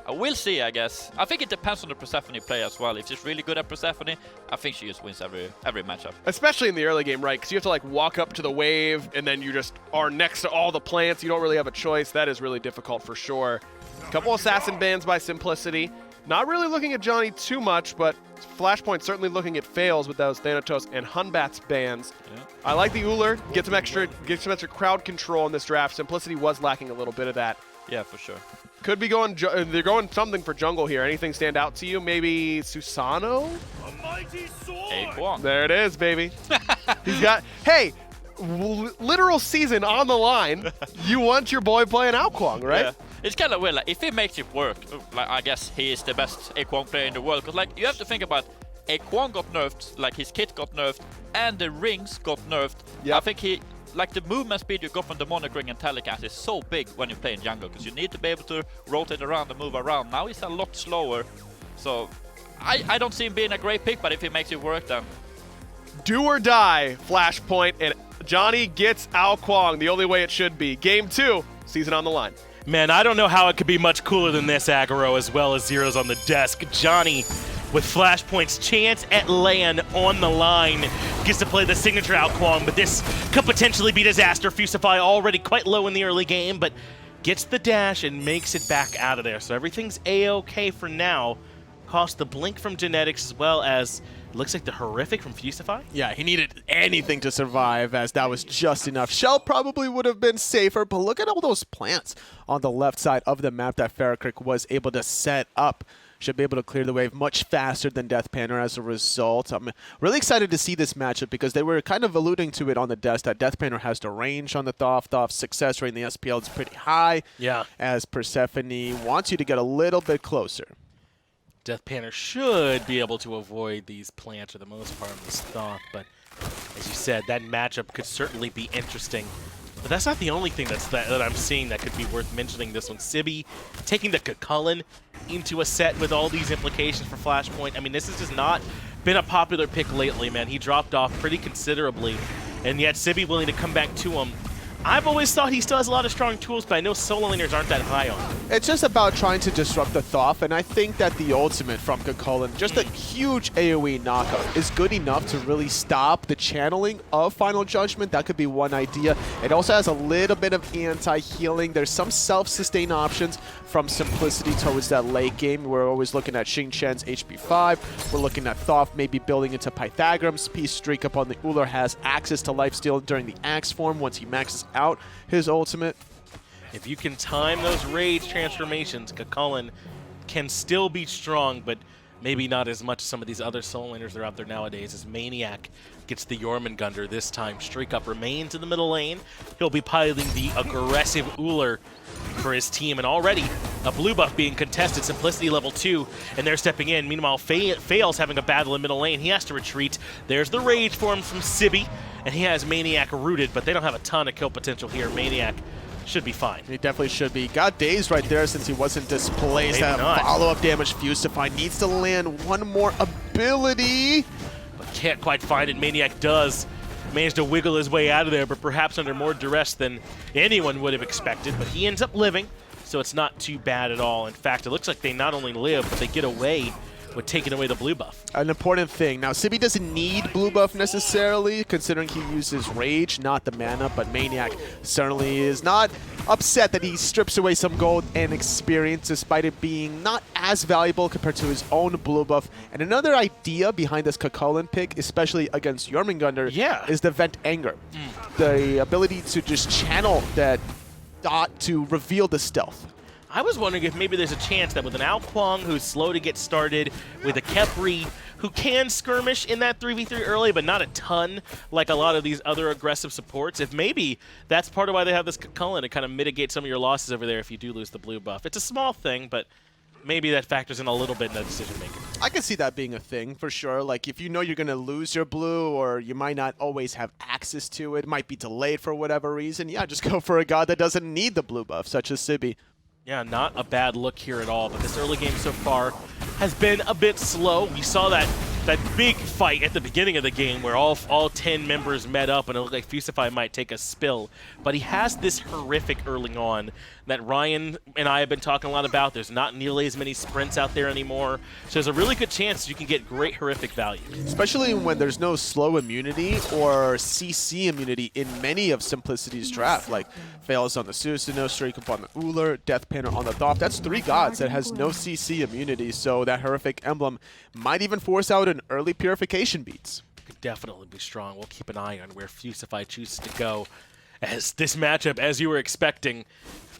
we'll see, I guess. I think it depends on the Persephone play as well. If she's really good at Persephone, I think she just wins every matchup. Especially in the early game, right? Because you have to like walk up to the wave, and then you just are next to all the plants. You don't really have a choice. That is really difficult for sure. A couple assassin bans by Simplicity. Not really looking at Dzoni too much, but Flashpoint certainly looking at Faeles with those Thanatos and Hunbat's bans. Yeah. I like the Ullr. Get some extra crowd control in this draft. Simplicity was lacking a little bit of that. Yeah, for sure. Could be going. They're going something for jungle here. Anything stand out to you? Maybe Susano? Hey, Kuang. There it is, baby. He's got. Hey, literal season on the line. You want your boy playing out Kuang, right? Yeah. It's kind of weird. Like, if he makes it work, like I guess he is the best Kuang player in the world. Because like you have to think about, Kuang got nerfed, like his kit got nerfed, and the rings got nerfed. Yep. I think he. Like the movement speed you got from Demonic Ring and Telecast is so big when you play in jungle, because you need to be able to rotate around and move around. Now he's a lot slower, so I don't see him being a great pick, but if he makes it work, then do or die Flashpoint, and Dzoni gets Ao Kuang the only way it should be. Game 2, season on the line. Man, I don't know how it could be much cooler than this aggro, as well as zeros on the desk. Dzoni with Flashpoint's chance at LAN on the line. Gets to play the signature Ao Kuang, but this could potentially be disaster. Fusify already quite low in the early game, but gets the dash and makes it back out of there. So everything's A-OK for now. Cost the blink from Genetics, as well as it looks like the horrific from Fusify. Yeah, he needed anything to survive, as that was just enough. Shell probably would have been safer, but look at all those plants on the left side of the map that FaraKrik was able to set up. Should be able to clear the wave much faster than DeathPanter as a result. I'm really excited to see this matchup, because they were kind of alluding to it on the desk that DeathPanter has the range on the Thoth. Thoth's success rate in the SPL is pretty high. Yeah. As Persephone wants you to get a little bit closer. DeathPanter should be able to avoid these plants for the most part of this Thoth, but as you said, that matchup could certainly be interesting. But that's not the only thing that I'm seeing that could be worth mentioning this one. Sibi taking the Khepri into a set with all these implications for Flashpoint. I mean, this has just not been a popular pick lately, man. He dropped off pretty considerably, and yet Sibi willing to come back to him. I've always thought he still has a lot of strong tools, but I know solo laners aren't that high on him. It's just about trying to disrupt the Thoth, and I think that the ultimate from Khepri, just a huge AoE knockup, is good enough to really stop the channeling of Final Judgment. That could be one idea. It also has a little bit of anti-healing. There's some self-sustain options from Simplicity towards that late game. We're always looking at Xing Chen's HP 5. We're looking at Thoth maybe building into Pythagram's piece. StreakUp on the Ullr has access to lifesteal during the Axe form once he maxes out his ultimate. If you can time those rage transformations, Khepri can still be strong, but maybe not as much as some of these other solo laners that are out there nowadays, as maniaKK gets the Jormungandr this time. StreakUp remains in the middle lane. He'll be piloting the aggressive Ullr for his team, and already a blue buff being contested, Simplicity level 2, and they're stepping in. Meanwhile, Faeles having a battle in middle lane. He has to retreat. There's the rage form from Sibi, and he has maniaKK rooted, but they don't have a ton of kill potential here. maniaKK should be fine. He definitely should be. Got dazed right there since he wasn't displaced. Maybe That not. follow-up damage Fusify needs to land one more ability. But can't quite find it. maniaKK does manage to wiggle his way out of there, but perhaps under more duress than anyone would have expected. But he ends up living, so it's not too bad at all. In fact, it looks like they not only live, but they get away with taking away the blue buff. An important thing. Now, Sibi doesn't need blue buff necessarily, considering he uses Rage, not the mana, but maniaKK certainly is not upset that he strips away some gold and experience, despite it being not as valuable compared to his own blue buff. And another idea behind this Khepri pick, especially against Jormungandr, is the Vent Anger. The ability to just channel that dot to reveal the stealth. I was wondering if maybe there's a chance that with an Kuang who's slow to get started, with a Khepri who can skirmish in that 3v3 early, but not a ton like a lot of these other aggressive supports, if maybe that's part of why they have this Khepri to kind of mitigate some of your losses over there if you do lose the blue buff. It's a small thing, but maybe that factors in a little bit in the decision making. I can see that being a thing for sure. Like if you know you're going to lose your blue, or you might not always have access to it, might be delayed for whatever reason, yeah, just go for a god that doesn't need the blue buff, such as Sibi. Yeah, not a bad look here at all, but this early game so far has been a bit slow. We saw that big fight at the beginning of the game where all 10 members met up and it looked like Fusify might take a spill. But he has this horrific early on that Ryan and I have been talking a lot about. There's not nearly as many sprints out there anymore. So there's a really good chance you can get great horrific value. Especially when there's no slow immunity or CC immunity in many of Simplicity's draft, like Faeles on the Susano, StreakUp on the Ullr, DeathPanter on the Thoth. That's 3 gods that has no CC immunity, so that horrific emblem might even force out an early purification beats. Could definitely be strong. We'll keep an eye on where Fusify chooses to go. As this matchup, as you were expecting,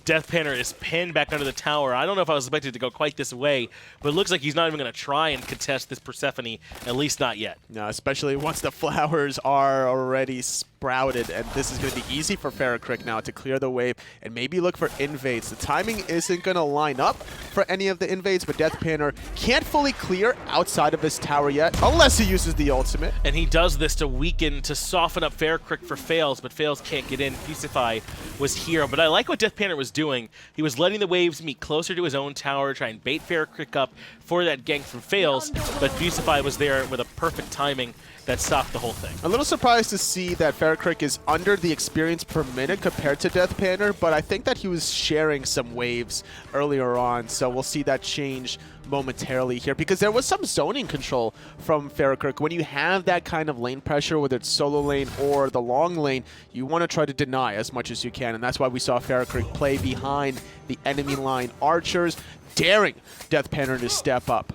DeathPanter is pinned back under the tower. I don't know if I was expected to go quite this way, but it looks like he's not even going to try and contest this Persephone, at least not yet. No, especially once the flowers are already sprouted, and this is going to be easy for FaraKrik now to clear the wave and maybe look for invades. The timing isn't going to line up for any of the invades, but DeathPanter can't fully clear outside of his tower yet, unless he uses the ultimate. And he does this to weaken, to soften up FaraKrik for Faeles, but Faeles can't get in. Fusify was here, but I like what DeathPanter was doing. He was letting the waves meet closer to his own tower, try and bait FaraKrik up for that gank from Faeles, but Fusify was there with a perfect timing that stopped the whole thing. A little surprised to see that FaraKrik is under the experience per minute compared to DeathPanter, but I think that he was sharing some waves earlier on, so we'll see that change momentarily here, because there was some zoning control from FaraKrik. When you have that kind of lane pressure, whether it's solo lane or the long lane, you want to try to deny as much as you can, and that's why we saw FaraKrik play behind the enemy line archers, daring DeathPanter to step up.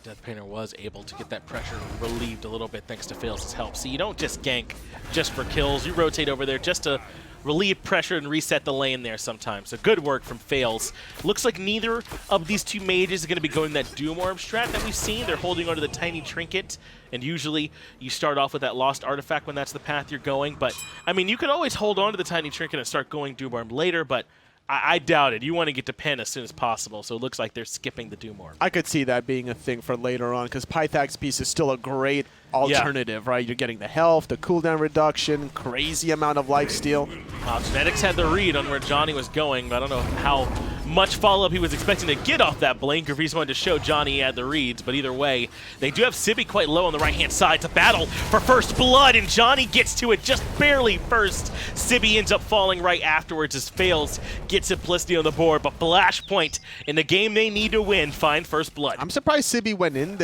DeathPanter was able to get that pressure relieved a little bit thanks to Faeles' help. So you don't just gank just for kills. You rotate over there just to relieve pressure and reset the lane there sometimes. So good work from Faeles. Looks like neither of these two mages is going to be going that Doom Orb strat that we've seen. They're holding onto the tiny trinket, and usually you start off with that lost artifact when that's the path you're going. But, I mean, you could always hold on to the tiny trinket and start going Doom Orb later, but I doubt it. You want to get to pen as soon as possible, so it looks like they're skipping the Doom Orb. I could see that being a thing for later on, because Pythax piece is still a great alternative, right? You're getting the health, the cooldown reduction, crazy amount of lifesteal. Genetics had the read on where Dzoni was going, but I don't know how much follow-up he was expecting to get off that blink, or if he just wanted to show Dzoni he had the reads. But either way, they do have Sibi quite low on the right-hand side. It's a battle for first blood, and Dzoni gets to it just barely first. Sibi ends up falling right afterwards as Faeles gets Simplicity on the board, but Flashpoint in the game they need to win find first blood. I'm surprised Sibi went in,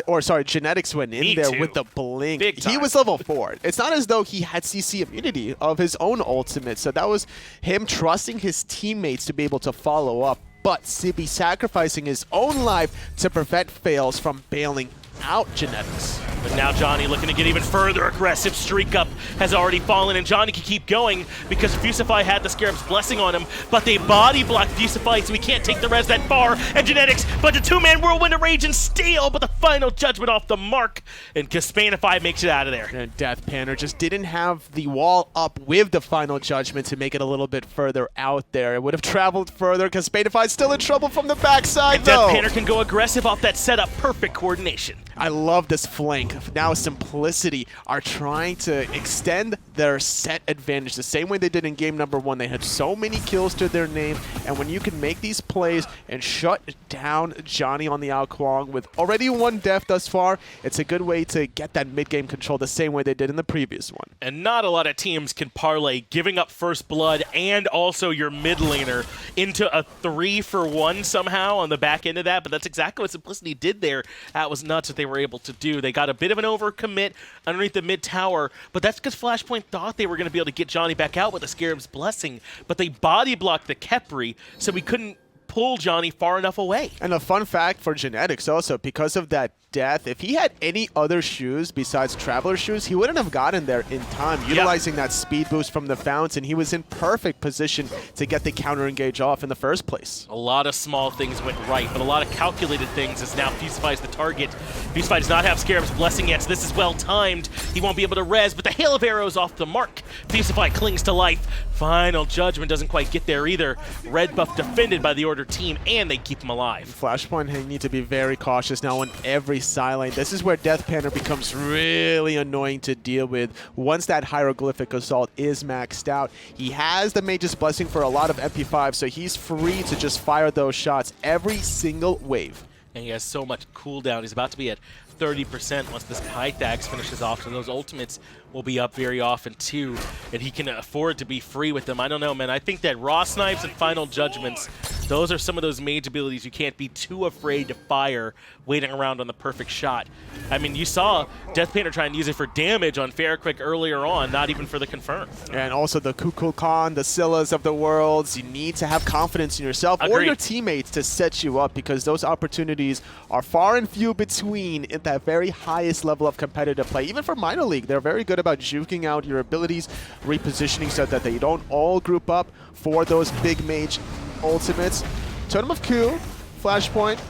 Genetics went in there with the blink. He was level 4. It's not as though he had CC immunity of his own ultimate, so that was him trusting his teammates to be able to follow up. But Sibi sacrificing his own life to prevent Faeles from bailing out Genetics. But now Dzoni looking to get even further aggressive. StreakUp has already fallen, and Dzoni can keep going because Fusify had the Scarab's Blessing on him, but they body block Fusify, so he can't take the res that far. And Genetics, but the two-man whirlwind of rage and steel, but the final judgment off the mark, and Kespainify makes it out of there. And DeathPanter just didn't have the wall up with the final judgment to make it a little bit further out there. It would have traveled further. Kespainify's still in trouble from the backside, and though. DeathPanter can go aggressive off that setup. Perfect coordination. I love this flank. Now Simplicity are trying to extend their set advantage the same way they did in game number 1. They had so many kills to their name, and when you can make these plays and shut down Dzoni on the out Kuang with already 1 death thus far, it's a good way to get that mid-game control the same way they did in the previous one. And not a lot of teams can parlay giving up first blood and also your mid laner into a 3-for-1 somehow on the back end of that, but that's exactly what Simplicity did there. That was nuts what they were able to do. They got a bit of an overcommit underneath the mid tower, but that's because Flashpoint thought they were going to be able to get Dzoni back out with the Scarab's Blessing, but they body blocked the Khepri, so we couldn't pull Dzoni far enough away. And a fun fact for Genetics also, because of that death, if he had any other shoes besides Traveler shoes, he wouldn't have gotten there in time. Utilizing that speed boost from the fountain, he was in perfect position to get the counter engage off in the first place. A lot of small things went right, but a lot of calculated things as now Fusify's the target. Fusify does not have Scarab's Blessing yet, so this is well timed. He won't be able to res, but the hail of arrows off the mark. Fusify clings to life. Final judgment doesn't quite get there either. Red buff defended by the Order team, and they keep him alive. Flashpoint, they need to be very cautious now on every side lane. This is where DeathPanter becomes really annoying to deal with. Once that Hieroglyphic Assault is maxed out, he has the Mage's Blessing for a lot of MP5, so he's free to just fire those shots every single wave. And he has so much cooldown. He's about to be at 30% once this Pythax finishes off, so those ultimates will be up very often too, and he can afford to be free with them. I don't know, man. I think that Raw Snipes and Final Judgments, those are some of those mage abilities you can't be too afraid to fire waiting around on the perfect shot. I mean, you saw DeathPanter try and use it for damage on FaraKrik earlier on, not even for the confirm. And also the Kukulkan, the Scyllas of the worlds, you need to have confidence in yourself or your teammates to set you up, because those opportunities are far and few between at that very highest level of competitive play. Even for minor league, they're very good about juking out your abilities, repositioning so that they don't all group up for those big mage ultimates. Totem of Ku, Flashpoint,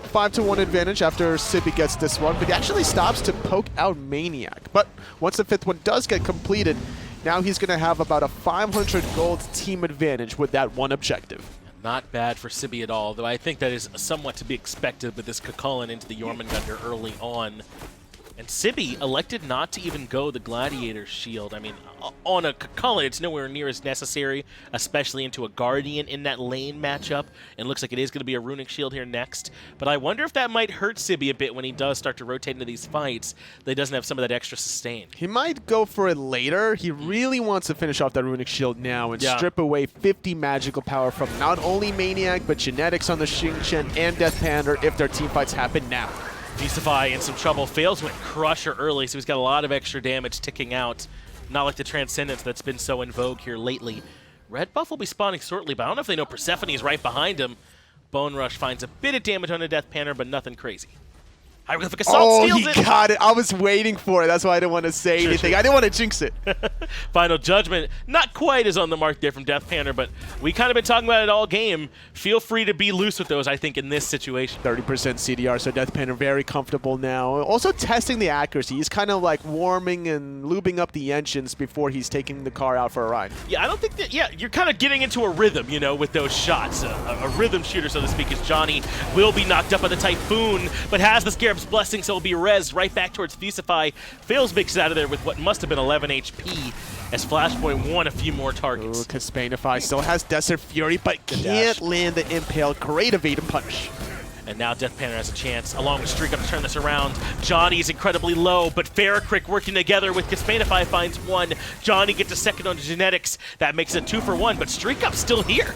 5-1 advantage after Sibi gets this one, but he actually stops to poke out maniaKK. But once the 5th one does get completed, now he's going to have about a 500 gold team advantage with that one objective. Not bad for Sibi at all, though I think that is somewhat to be expected with this Chulainn into the Jormungandr early on. And Sibi elected not to even go the Gladiator shield. I mean, on a Chulainn, it's nowhere near as necessary, especially into a Guardian in that lane matchup. And it looks like it is going to be a Runic shield here next. But I wonder if that might hurt Sibi a bit when he does start to rotate into these fights, that he doesn't have some of that extra sustain. He might go for it later. He really wants to finish off that Runic shield now and strip away 50 magical power from not only maniaKK, but Genetics on the Xing and DeathPanter if their team fights happen now. Fusify in some trouble. Faeles went Crusher early, so he's got a lot of extra damage ticking out. Not like the Transcendence that's been so in vogue here lately. Red buff will be spawning shortly, but I don't know if they know Persephone is right behind him. Bone Rush finds a bit of damage on the DeathPanter, but nothing crazy. Hieroglyphic Assault steals it. Oh, he got it. I was waiting for it. That's why I didn't want to say anything. I didn't want to jinx it. Final Judgment, not quite as on the mark there from DeathPanter, but we kind of been talking about it all game. Feel free to be loose with those, I think, in this situation. 30% CDR, so DeathPanter very comfortable now. Also testing the accuracy. He's kind of like warming and lubing up the engines before he's taking the car out for a ride. Yeah, I don't think that, you're kind of getting into a rhythm, you know, with those shots. A rhythm shooter, so to speak, as Dzoni will be knocked up by the Typhoon, but has the Scarab's Blessing, so he'll be rezzed right back towards Fusify. Faeles makes it out of there with what must have been 11 HP as Flashpoint won a few more targets. Ooh, Kespainify still has Desert Fury, but can't land the Impale. Great evade and punish. And now DeathPanter has a chance, along with StreakUp, to turn this around. Dzoni's incredibly low, but FaraKrik working together with Kespainify finds one. Dzoni gets a second on genetics. That makes it 2 for 1, but StreakUp's still here.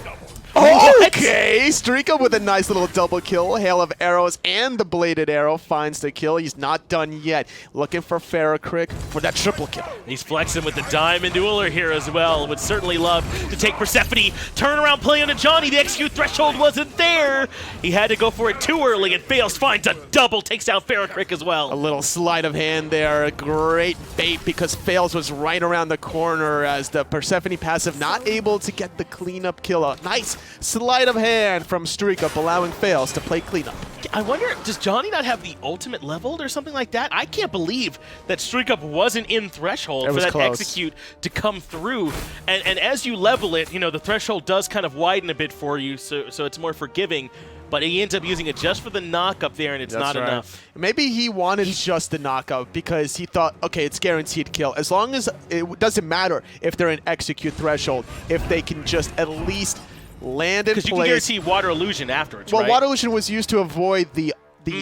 Okay, StreakUp with a nice little double kill. Hail of arrows and the bladed arrow finds the kill. He's not done yet. Looking for FaraKrik for that triple kill. He's flexing with the diamond Ullr here as well. Would certainly love to take Persephone. Turnaround play onto Dzoni. The execute threshold wasn't there. He had to go for it too early, and Faeles finds a double. Takes out FaraKrik as well. A little sleight of hand there. A great bait because Faeles was right around the corner as the Persephone passive not able to get the cleanup kill out. Nice sleight of hand from StreakUp, allowing Faeles to play cleanup. I wonder, does Dzoni not have the ultimate leveled or something like that? I can't believe that StreakUp wasn't in threshold for that close. execute to come through. And as you level it, you know, the threshold does kind of widen a bit for you, so it's more forgiving. But he ends up using it just for the knock up there, and it's not enough. Maybe he wanted just the knockout because he thought, okay, it's guaranteed kill. As long as it doesn't matter if they're in execute threshold, if they can just at least land in place. Because you can guarantee Water Illusion afterwards, well, right? Water Illusion was used to avoid the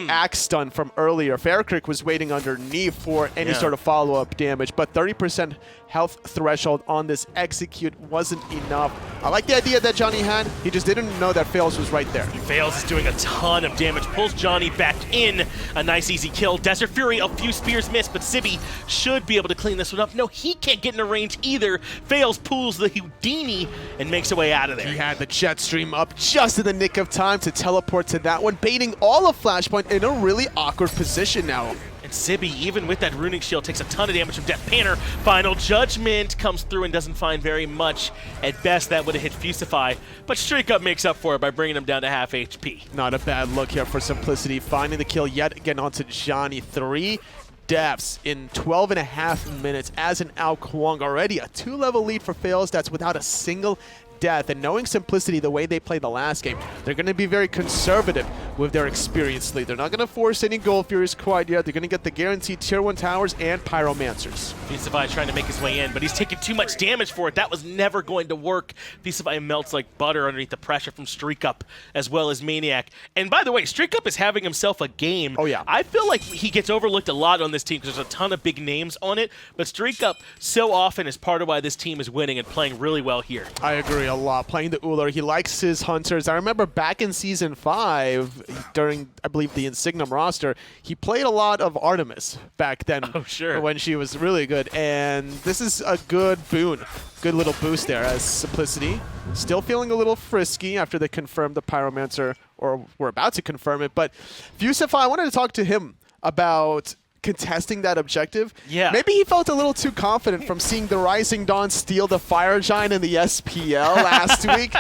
axe stun from earlier. FaraKrik was waiting underneath for any sort of follow-up damage, but 30% health threshold on this execute wasn't enough. I like the idea that Dzoni had. He just didn't know that Faeles was right there. Faeles is doing a ton of damage, pulls Dzoni back in. A nice easy kill. Desert Fury, a few spears missed, but Sibi should be able to clean this one up. No, he can't get in a range either. Faeles pulls the Houdini and makes a way out of there. He had the jet stream up just in the nick of time to teleport to that one, baiting all of Flashpoint in a really awkward position now. And Sibi, even with that runic shield, takes a ton of damage from DeathPanter. Final Judgment comes through and doesn't find very much. At best, that would have hit Fusify, but StreakUp makes up for it by bringing him down to half HP. Not a bad look here for Simplicity, finding the kill yet again onto Dzoni. 3 deaths in 12.5 minutes as an Kuang. Already a 2-level lead for Faeles. That's without a single death. And knowing Simplicity the way they played the last game, they're going to be very conservative with their experienced lead. They're not going to force any Gold Furies quite yet. They're going to get the guaranteed Tier 1 towers and Pyromancers. Fusify trying to make his way in, but he's taking too much damage for it. That was never going to work. Fusify melts like butter underneath the pressure from StreakUp as well as maniaKK. And by the way, StreakUp is having himself a game. Oh yeah. I feel like he gets overlooked a lot on this team because there's a ton of big names on it, but StreakUp so often is part of why this team is winning and playing really well here. I agree a lot. Playing the Ullr, he likes his hunters. I remember back in Season 5, during, I believe, the Insignum roster, he played a lot of Artemis back then. Oh, sure. When she was really good. And this is a good boon. Good little boost there as Simplicity. Still feeling a little frisky after they confirmed the Pyromancer, or we're about to confirm it. But Fusify, I wanted to talk to him about contesting that objective. Yeah. Maybe he felt a little too confident from seeing the Rising Dawn steal the Fire Giant in the SPL last week.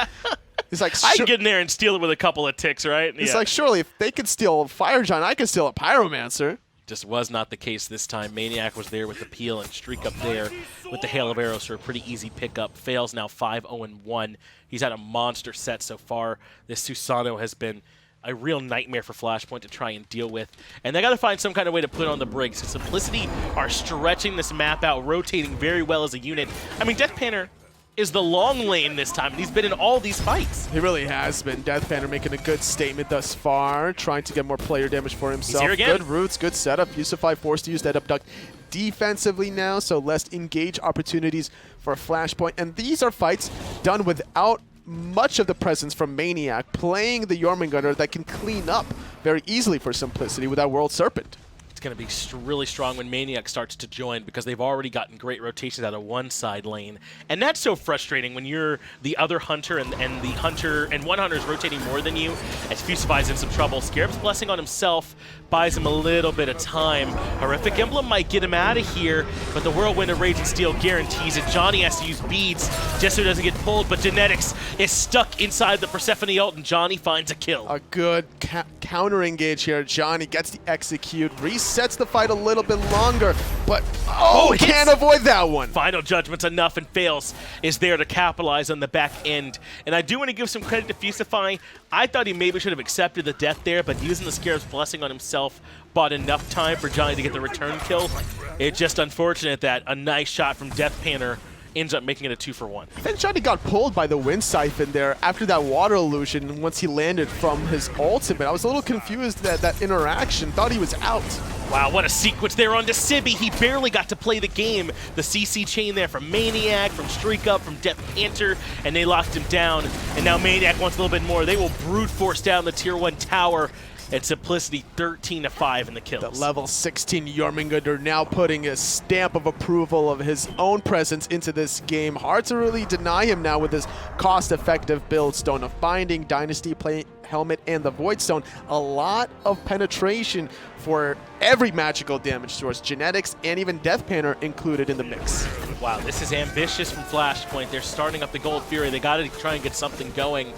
He's like, I can get in there and steal it with a couple of ticks, right? He's like, surely if they could steal a Fire Giant, I could steal a Pyromancer. Just was not the case this time. maniaKK was there with the peel and StreakUp there with the Hail of Arrows for a pretty easy pickup. Faeles now 5-0-1. He's had a monster set so far. This Susano has been a real nightmare for Flashpoint to try and deal with. And they got to find some kind of way to put on the brakes. Simplicity are stretching this map out, rotating very well as a unit. I mean, DeathPanter is the long lane this time, and he's been in all these fights. He really has been. DeathPanter making a good statement thus far, trying to get more player damage for himself. He's here again. Good roots, good setup. Fusify forced to use that abduct defensively now, so less engage opportunities for Flashpoint. And these are fights done without much of the presence from maniaKK, playing the Jormungandr that can clean up very easily for Simplicity with that World Serpent. It's going to be really strong when maniaKK starts to join because they've already gotten great rotations out of one side lane. And that's so frustrating when you're the other hunter and one hunter is rotating more than you as Fusify's in some trouble. Scarab's Blessing on himself buys him a little bit of time. Horrific Emblem might get him out of here, but the Whirlwind of Rage and Steel guarantees it. Dzoni has to use beads just so he doesn't get pulled, but Genetics is stuck inside the Persephone ult, and Dzoni finds a kill. A good counter engage here. Dzoni gets the execute, resets the fight a little bit longer, but can't avoid that one. Final Judgment's enough, and Faeles is there to capitalize on the back end. And I do want to give some credit to Fusify. I thought he maybe should have accepted the death there, but using the Scarab's Blessing on himself bought enough time for Dzoni to get the return kill. It's just unfortunate that a nice shot from DeathPanter ends up making it a 2-for-1. I think Dzoni got pulled by the Wind Siphon there after that water illusion once he landed from his ultimate. I was a little confused at that interaction, thought he was out. Wow, what a sequence there onto Sibi. He barely got to play the game. The CC chain there from maniaKK, from StreakUp, from DeathPanter, and they locked him down. And now maniaKK wants a little bit more. They will brute force down the tier 1 tower. And Simplicity 13-5 in the kills. The level 16 Jormungandr now putting a stamp of approval of his own presence into this game. Hard to really deny him now with his cost-effective build. Stone of Binding, Dynasty Plate Helmet, and the Void Stone. A lot of penetration for every magical damage source. Genetics and even DeathPanter included in the mix. Wow, this is ambitious from Flashpoint. They're starting up the Gold Fury. They got to try and get something going,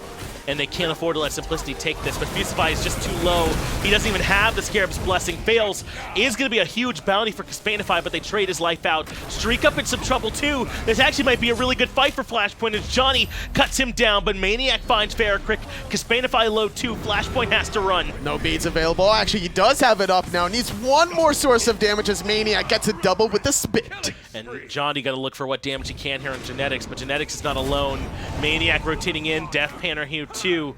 and they can't afford to let Simplicity take this, but Fusify is just too low. He doesn't even have the Scarab's Blessing. Faeles is going to be a huge bounty for Kespainify, but they trade his life out. StreakUp in some trouble too. This actually might be a really good fight for Flashpoint as Dzoni cuts him down, but maniaKK finds FaraKrik. Kespainify low too. Flashpoint has to run. No beads available. Actually, he does have it up now. Needs one more source of damage as maniaKK gets a double with the spit. And Dzoni got to look for what damage he can here on Genetics, but Genetics is not alone. maniaKK rotating in, DeathPanter here too.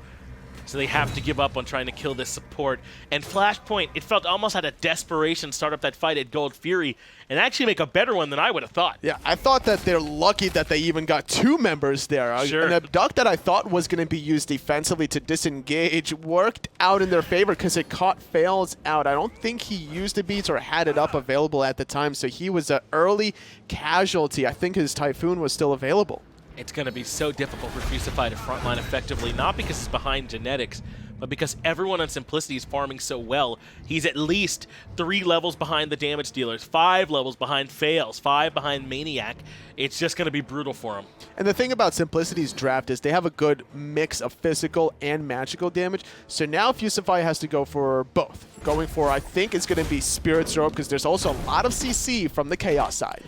So they have to give up on trying to kill this support. And Flashpoint, it felt almost had a desperation start up that fight at Gold Fury and actually make a better one than I would have thought. Yeah, I thought that they're lucky that they even got 2 members there. Sure. An Abduct that I thought was going to be used defensively to disengage worked out in their favor because it caught Faeles out. I don't think he used the beats or had it up available at the time, so he was an early casualty. I think his Typhoon was still available. It's going to be so difficult for Fusify to frontline effectively, not because it's behind Genetics, but because everyone on Simplicity is farming so well. He's at least 3 levels behind the damage dealers, 5 levels behind Faeles, 5 behind maniaKK. It's just going to be brutal for him. And the thing about Simplicity's draft is they have a good mix of physical and magical damage. So now Fusify has to go for both. Going for, I think, it's going to be Spirit's Robe because there's also a lot of CC from the Chaos side.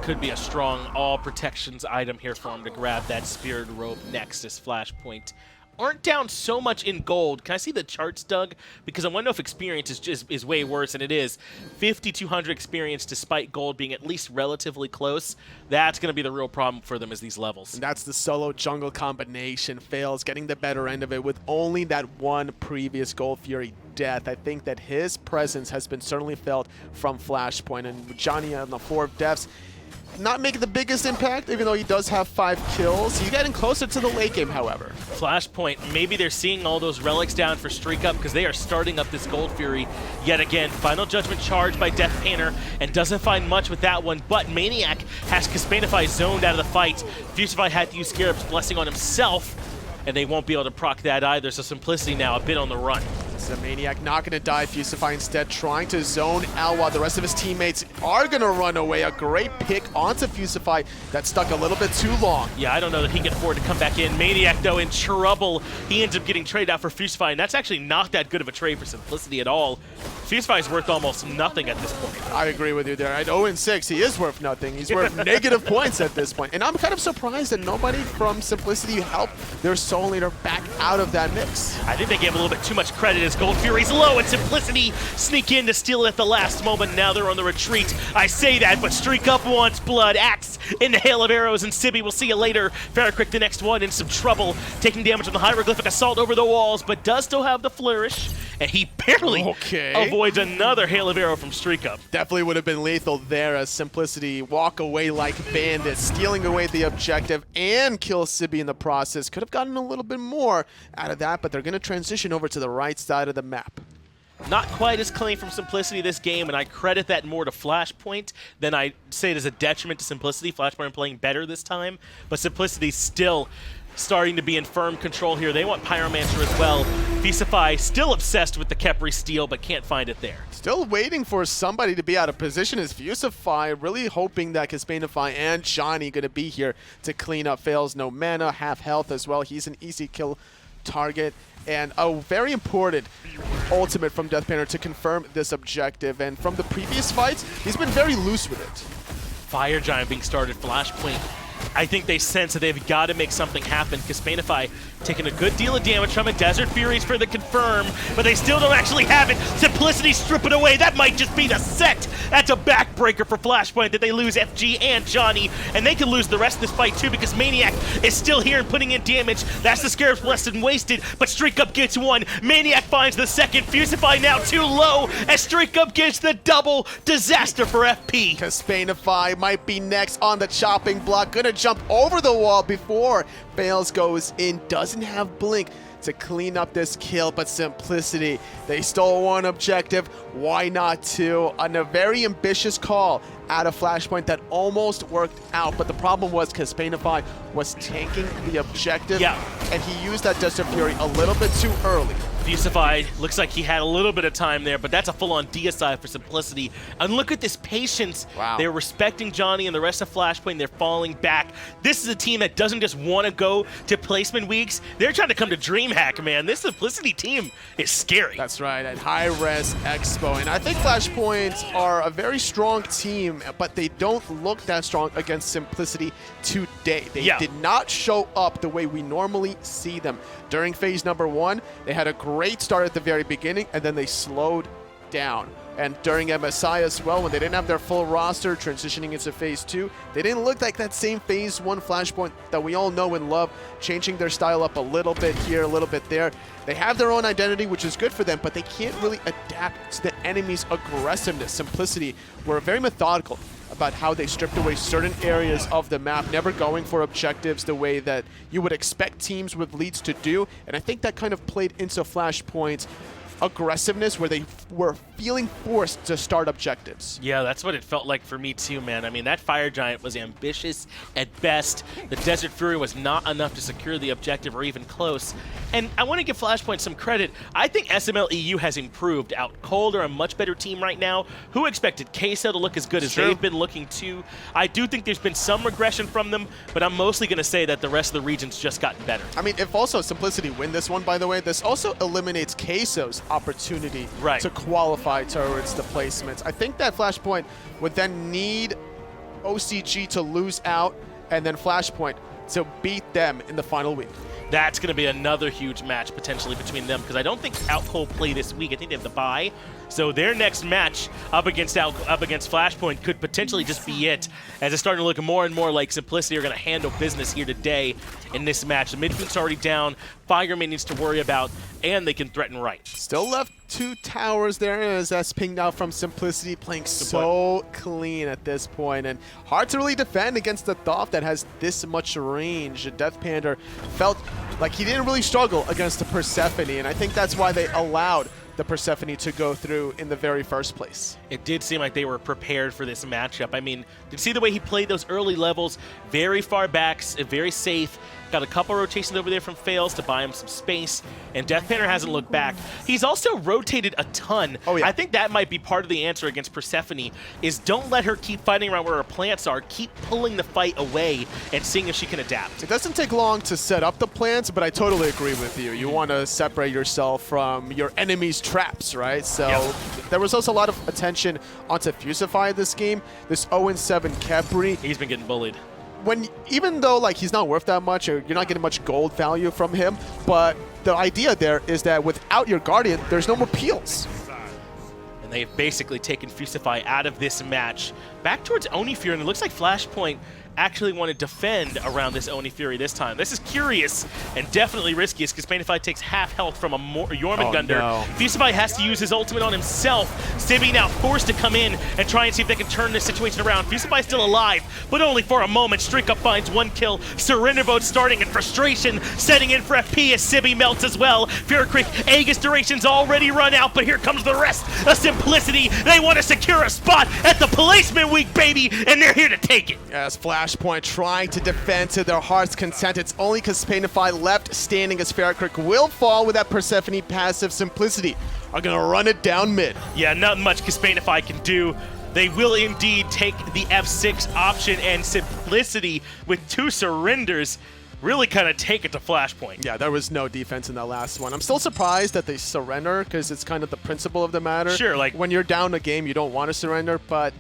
Could be a strong all protections item here for him to grab that Spirit Robe next as Flashpoint. Aren't down so much in gold. Can I see the charts, Doug? Because I want to know if experience is way worse, and it is. 5,200 experience despite gold being at least relatively close. That's going to be the real problem for them as these levels. And that's the solo jungle combination. Faeles getting the better end of it with only that one previous Gold Fury death. I think that his presence has been certainly felt from Flashpoint, and Dzoni on the 4 deaths, not making the biggest impact, even though he does have 5 kills. He's getting closer to the late game, however. Flashpoint, maybe they're seeing all those relics down for StreakUp because they are starting up this Gold Fury yet again. Final Judgment charged by DeathPanter and doesn't find much with that one, but maniaKK has Kespainify zoned out of the fight. Fusify had to use Scarab's Blessing on himself, and they won't be able to proc that either, so Simplicity now a bit on the run. So maniaKK not going to die. Fusify instead trying to zone out while the rest of his teammates are going to run away. A great pick onto Fusify that stuck a little bit too long. Yeah, I don't know that he can afford to come back in. maniaKK, though, in trouble. He ends up getting traded out for Fusify, and that's actually not that good of a trade for Simplicity at all. Fusify is worth almost nothing at this point. I agree with you there. At 0-6, he is worth nothing. He's worth negative points at this point. And I'm kind of surprised that nobody from Simplicity helped their soul leader back out of that mix. I think they gave a little bit too much credit as Gold Fury's low and Simplicity sneak in to steal it at the last moment. Now they're on the retreat. I say that, but StreakUp wants blood. Axe in the hail of arrows, and Sibi, we'll see you later. FaraKrik, the next one, in some trouble, taking damage from the hieroglyphic assault over the walls, but does still have the flourish, and he barely avoids another hail of arrow from StreakUp. Definitely would have been lethal there as Simplicity walk away like bandits, stealing away the objective and kill Sibi in the process. Could have gotten a little bit more out of that, but they're going to transition over to the right side of the map. Not quite as clean from Simplicity this game, and I credit that more to Flashpoint than I say it is a detriment to Simplicity. Flashpoint playing better this time, but Simplicity's still starting to be in firm control here. They want Pyromancer as well. Fusify still obsessed with the Khepri steal, but can't find it there. Still waiting for somebody to be out of position is Fusify, really hoping that Kespainify and Dzoni going to be here to clean up Faeles. No mana, half health as well. He's an easy kill target. And a very important ultimate from DeathPanter to confirm this objective. And from the previous fights, he's been very loose with it. Fire Giant being started, Flashpoint. I think they sense that they've got to make something happen. Kespainify taking a good deal of damage from it. Desert Furies for the confirm, but they still don't actually have it. Simplicity strip it away. That might just be the set. That's a backbreaker for Flashpoint that they lose FG and Dzoni, and they can lose the rest of this fight too because maniaKK is still here and putting in damage. That's the Scarab's Blessed and Wasted, but StreakUp gets one. maniaKK finds the second. Fusify now too low as StreakUp gets the double. Disaster for FP. Kespainify might be next on the chopping block. Gonna jump over the wall before Faeles goes in. Doesn't have Blink to clean up this kill, but Simplicity, they stole one objective. Why not two? On a very ambitious call out of Flashpoint that almost worked out, but the problem was Kespainify was tanking the objective, and he used that Desert Fury a little bit too early. Fusify looks like he had a little bit of time there, but that's a full-on deicide for Simplicity. And look at this patience. Wow. They're respecting Dzoni and the rest of Flashpoint. They're falling back. This is a team that doesn't just want to go to placement weeks. They're trying to come to DreamHack, man. This Simplicity team is scary. That's right, at High-Res Expo. And I think Flashpoint are a very strong team, but they don't look that strong against Simplicity today. They did not show up the way we normally see them. During phase number 1, they had a great start at the very beginning, and then they slowed down. And during MSI as well, when they didn't have their full roster transitioning into phase 2, they didn't look like that same phase 1 Flashpoint that we all know and love, changing their style up a little bit here, a little bit there. They have their own identity, which is good for them, but they can't really adapt to the enemy's aggressiveness. Simplicity were very methodical about how they stripped away certain areas of the map, never going for objectives the way that you would expect teams with leads to do. And I think that kind of played into Flashpoint's aggressiveness, where they were feeling forced to start objectives. Yeah, that's what it felt like for me too, man. I mean, that Fire Giant was ambitious at best. The Desert Fury was not enough to secure the objective or even close. And I want to give Flashpoint some credit. I think SML EU has improved. Out cold are a much better team right now. Who expected Queso to look as good as they've been looking too? I do think there's been some regression from them, but I'm mostly going to say that the rest of the region's just gotten better. I mean, if also Simplicity win this one, by the way, this also eliminates Queso's opportunity to qualify towards the placements. I think that Flashpoint would then need OCG to lose out and then Flashpoint to beat them in the final week. That's going to be another huge match potentially between them, because I don't think Outcold play this week. I think they have the bye. So their next match up against Flashpoint could potentially just be it, as it's starting to look more and more like Simplicity are going to handle business here today in this match. The midfield's already down. Fireman needs to worry about, and they can threaten right. Still left 2 towers there as that's pinged out from Simplicity, playing so clean at this point, and hard to really defend against the Thoth that has this much range. DeathPanter felt like he didn't really struggle against the Persephone, and I think that's why they allowed the Persephone to go through in the very first place. It did seem like they were prepared for this matchup. I mean, did you see the way he played those early levels? Very far backs, very safe. Got a couple rotations over there from Faeles to buy him some space, and DeathPanter hasn't looked back. He's also rotated a ton. I think that might be part of the answer against Persephone, is don't let her keep fighting around where her plants are. Keep pulling the fight away and seeing if she can adapt. It doesn't take long to set up the plants, but I totally agree with you. You want to separate yourself from your enemy's traps, right? So there was also a lot of attention onto Fusify this game. This 0-7 Khepri. He's been getting bullied. Even though like he's not worth that much, or you're not getting much gold value from him, but the idea there is that without your Guardian, there's no more peels. And they've basically taken Fusify out of this match. Back towards Onifur, and it looks like Flashpoint actually want to defend around this Oni Fury this time. This is curious and definitely risky as Kespainify takes half health from a Jormungandr. Oh, no. Fusify has to use his ultimate on himself. Sibi now forced to come in and try and see if they can turn this situation around. Fusify still alive, but only for a moment. StreakUp finds 1 kill. Surrender vote starting, and frustration setting in for FP as Sibi melts as well. FaraKrik, Aegis duration's already run out, but here comes the rest of Simplicity. They want to secure a spot at the placement week, baby, and they're here to take it. As Flashpoint trying to defend to their heart's content. It's only Kespainify left standing as FaraKrik will fall with that Persephone passive. Simplicity are going to run it down mid. Yeah, not much Kespainify can do. They will indeed take the F6 option, and Simplicity with 2 surrenders really kind of take it to Flashpoint. Yeah, there was no defense in that last one. I'm still surprised that they surrender because it's kind of the principle of the matter. Sure, like when you're down a game, you don't want to surrender, but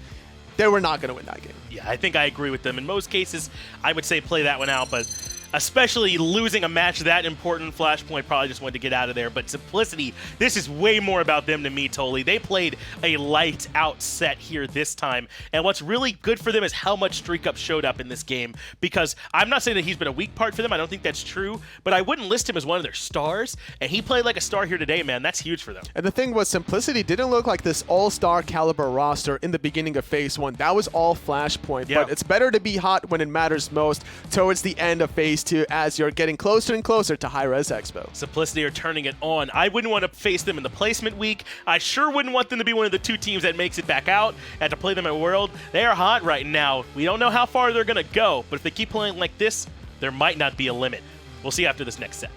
they were not going to win that game. Yeah, I think I agree with them. In most cases, I would say play that one out, but especially losing a match that important, Flashpoint probably just wanted to get out of there. But Simplicity, this is way more about them than me, Totally. They played a lights-out set here this time, and what's really good for them is how much StreakUp showed up in this game, because I'm not saying that he's been a weak part for them. I don't think that's true, but I wouldn't list him as one of their stars, and he played like a star here today, man. That's huge for them. And the thing was, Simplicity didn't look like this all-star caliber roster in the beginning of Phase 1. That was all Flashpoint, Yeah. but it's better to be hot when it matters most towards the end of Phase 2 as you're getting closer and closer to High-Res Expo. Simplicity are turning it on. I wouldn't want to face them in the placement week. I sure wouldn't want them to be one of the 2 teams that makes it back out and to play them at World. They are hot right now. We don't know how far they're going to go, but if they keep playing like this, there might not be a limit. We'll see after this next set.